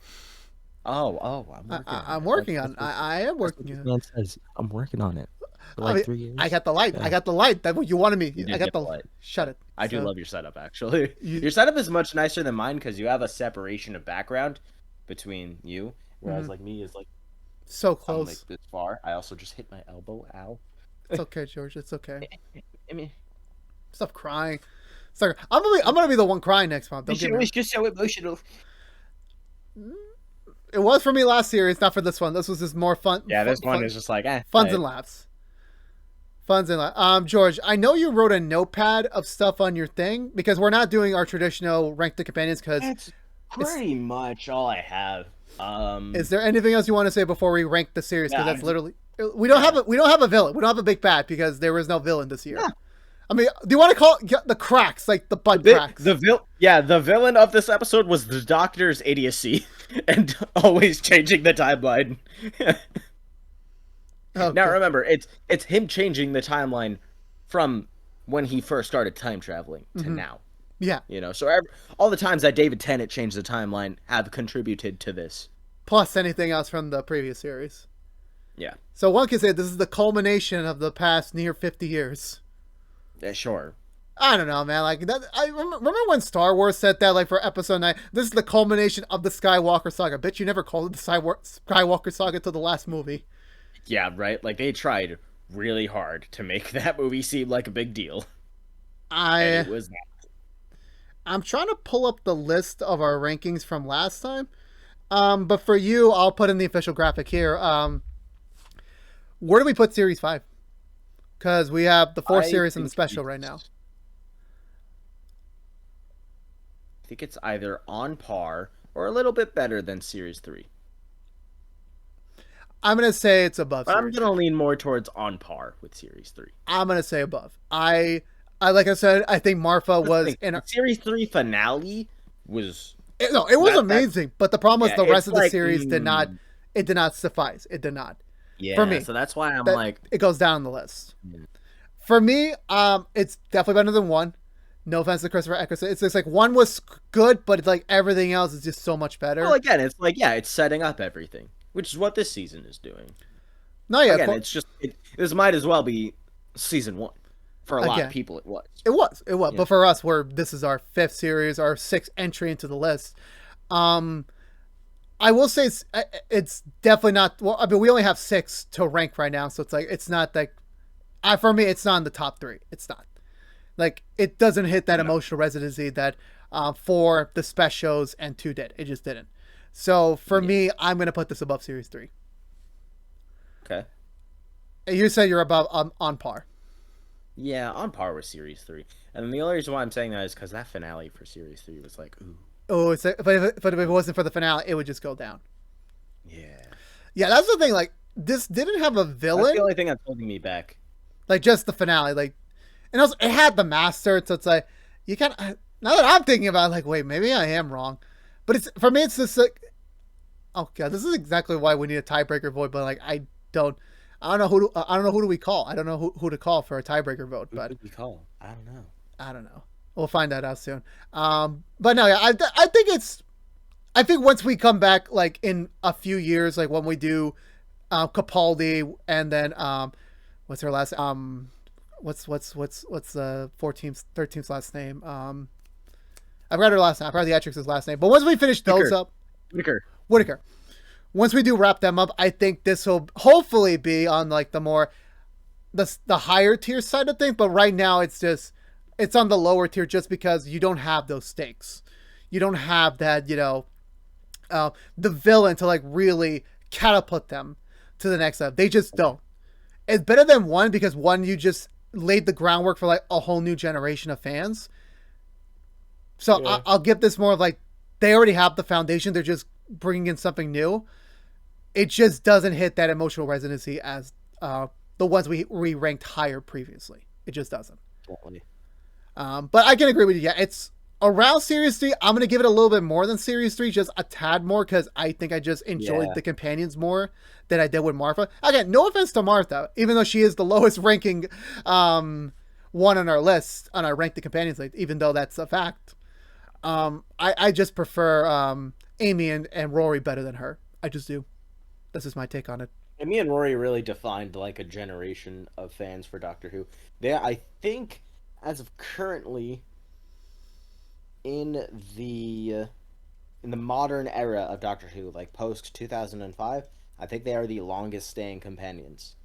I'm working on I'm it. working on. I am That's what working this on it. man says. I'm working on it for I like mean, 3 years. I got the light. Yeah. I got the light. That's what you wanted me. You I did got get the the light. Shut it. I do So, love your setup, actually. You- Your setup is much nicer than mine because you have a separation of background between you, whereas Mhm. like me is like so I'm close. like this far. I also just hit my elbow. Ow. It's okay, George. It's okay. I mean, Stop crying. Sorry, I'm gonna be the one crying next month. Don't get me wrong. just so emotional. It was for me last series, not for this one. This was just more fun. Yeah, this one fun, is just like funs and laughs. Funs and laughs. George, I know you wrote a notepad of stuff on your thing because we're not doing our traditional rank the companions because That's pretty much all I have. Um, Is there anything else you want to say before we rank the series? Because yeah, that's literally yeah, we don't have a villain. We don't have a big bad because there was no villain this year. yeah. I mean, do you want to call it the cracks, like the butt cracks? The villain of this episode was the Doctor's idiocy and always changing the timeline. Now Okay. remember, it's him changing the timeline from when he first started time traveling to Mm-hmm. now. Yeah. So all the times that David Tennant changed the timeline have contributed to this. Plus anything else from the previous series. Yeah, So one can say this is the culmination of the past near 50 years. yeah, sure. I don't know, man. Like that, I remember when Star Wars said that, like for Episode 9, this is the culmination of the Skywalker saga. Bitch, you never called it the Skywalker saga till the last movie. Yeah, right. Like they tried really hard to make that movie seem like a big deal, and I it was not. I'm trying to pull up the list of our rankings from last time. But for you, I'll put in the official graphic here. Where do we put Series 5? Because we have the four I series and the think special right now. I think it's either on par or a little bit better than Series 3. I'm gonna say it's above But I'm Series gonna 3. lean more towards on par with Series 3. I'm gonna say above. I like I said, I think Marfa That's the was thing. in. The Series 3 finale was No, it was that amazing, but the problem was yeah, the rest it's of the like series did not. It did not suffice. It did not. For yeah, me, so that's why I'm that like it goes down the list. hmm. For me, it's definitely better than one. No offense to Christopher Eccleston. It's just like one was good, but it's like everything else is just so much Well, better. again, it's like yeah, it's setting up everything, which is what this season is doing. No, yeah, Again, it's just this might as well be season 1 for a lot of again, people. It was. it was. Yeah. But for us, where this is our fifth series, our sixth entry into the list, um, I will say it's definitely not. Well, I mean, we only have six to rank right now, so it's like it's not like. For me, it's not in the top three. It's not like it doesn't hit that No. emotional residency that for the specials and two did. It just didn't. So for Yeah. me, I'm gonna put this above series 3. Okay. You said you're above on par. Yeah, on par with Series 3. And the only reason why I'm saying that is because that finale for Series 3 was like, ooh, Oh, but if it wasn't for the finale, it would just go down. yeah. Yeah, that's the thing. Like this didn't have a That's villain. the only thing that's holding me back. Like just the finale. Like, and also it had the master. So it's like you kind of now that I'm thinking about it, like, wait, maybe I am wrong. But it's for me, it's just like, oh god, this is exactly why we need a tiebreaker vote. But like, don't. I don't know I don't know who do we call. I don't know who to call for a tiebreaker vote. Who But did we call? I don't know. I don't know. We'll find that out soon. But no, yeah, I think it's. I think once we come back, like in a few years, like when we do Capaldi and then what's her last what's the 14th 13th last name? I forgot her last name. I forgot the actress's last name. But once we finish those Whitaker. up, Whitaker. Whitaker. Once we do wrap them up, I think this will hopefully be on like the more the higher tier side of things. But right now, it's on the lower tier just because you don't have those stakes. You don't have that the villain to like really catapult them to the next level. They just don't. It's better than one because one you just laid the groundwork for like a whole new generation of fans. So Yeah. I'll give this more of like they already have the foundation. They're just bringing in something new. It just doesn't hit that emotional residency as the ones we ranked higher previously. It just doesn't. Definitely. But I can agree with you. Yeah, it's around Series 3. I'm going to give it a little bit more than Series 3, just a tad more, because I think I just enjoyed Yeah. the companions more than I did with Martha. Again, no offense to Martha, even though she is the lowest ranking one on our list, on our Rank the Companions list, even though that's a fact. I just prefer Amy and Rory better than her. I just do. This is my take on it. And me and Rory really defined like a generation of fans for Doctor Who. I think, as of currently, in the modern era of Doctor Who, like post 2005, I think they are the longest staying companions.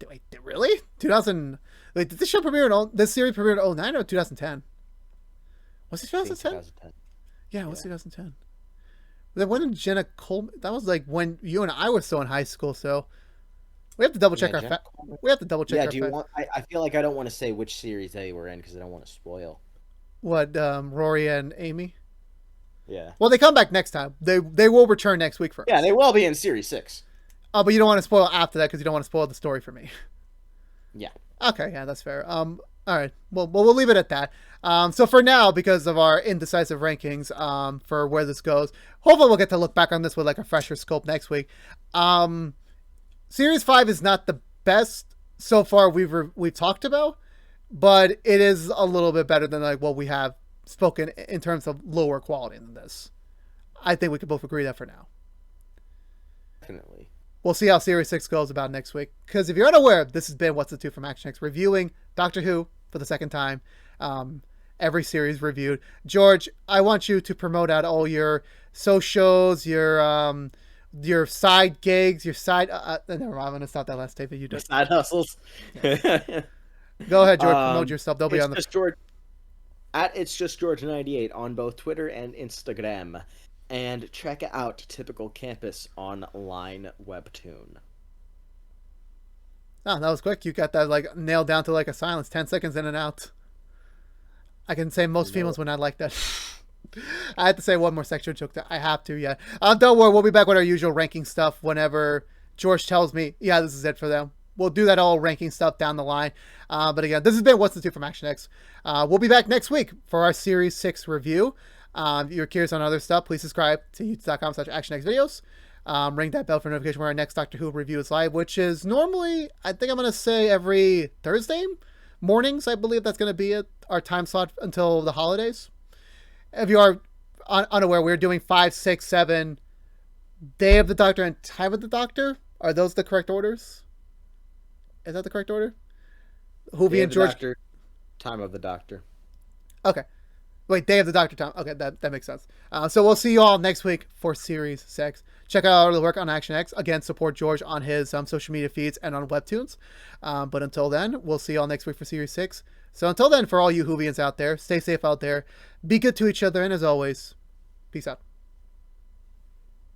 Wait, really? 2000. Wait, did this show premiere this series premiered in 09 or 2010? Was it I think 2010? 2010. Yeah, it was Yeah. 2010. Then when did Jenna Coleman? That was like when you and I were still in high school, so we have to double check Yeah, our Jenna Coleman. we have to double check Yeah, our do you want? I feel like I don't want to say which series they were in because I don't want to spoil. what Rory and Amy. Yeah. Well, they come back next time. They will return next week for Yeah, us. they will be in Series 6. But you don't want to spoil after that because you don't want to spoil the story for me. Yeah. Okay, yeah, that's fair. All right. Well, we'll leave it at that. So for now, because of our indecisive rankings, for where this goes, hopefully we'll get to look back on this with like a fresher scope next week. Um, Series 5 is not the best so far we've talked about, but it is a little bit better than like what we have spoken in terms of lower quality than this. I think we can both agree that for now. Definitely. We'll see how Series 6 goes about next week. Because if you're unaware, this has been What's the Two from ActionX, reviewing Doctor Who for the second time. Every series reviewed. George, I want you to promote out all your socials, your side gigs, your side. Never mind, I'm going to stop that last tape that you did. Side hustles. Yeah. Go ahead, George. Promote yourself. They'll be It's on the. just George at It's Just George 98 on both Twitter and Instagram. And check out Typical Campus online webtoon. Oh, that was quick. You got that like nailed down to like a silence. 10 seconds in and out. I can say most females would not like that. I had to say one more sexual joke that I have to, yeah. Don't worry, we'll be back with our usual ranking stuff whenever George tells me, yeah, this is it for them. We'll do that all ranking stuff down the line. But again, this has been What's the Two from ActionX. We'll be back next week for our Series 6 review. If you're curious on other stuff, please subscribe to youtube.com/ActionX videos. Ring that bell for notification when our next Doctor Who review is live, which is normally, I think I'm going to say every Thursday mornings. I believe that's going to be our time slot until the holidays. If you are unaware, we're doing 5, 6, 7, Day of the Doctor and Time of the Doctor. Are those the correct orders? Is that the correct order? Hoovy and George. Doctor, Time of the Doctor. Okay. Wait, Day of the Doctor time. Okay, that makes sense. So we'll see you all next week for Series 6. Check out the work on ActionX. Again, support George on his social media feeds and on Webtoons. But until then, we'll see you all next week for Series 6. So until then, for all you Whovians out there, stay safe out there. Be good to each other. And as always, peace out.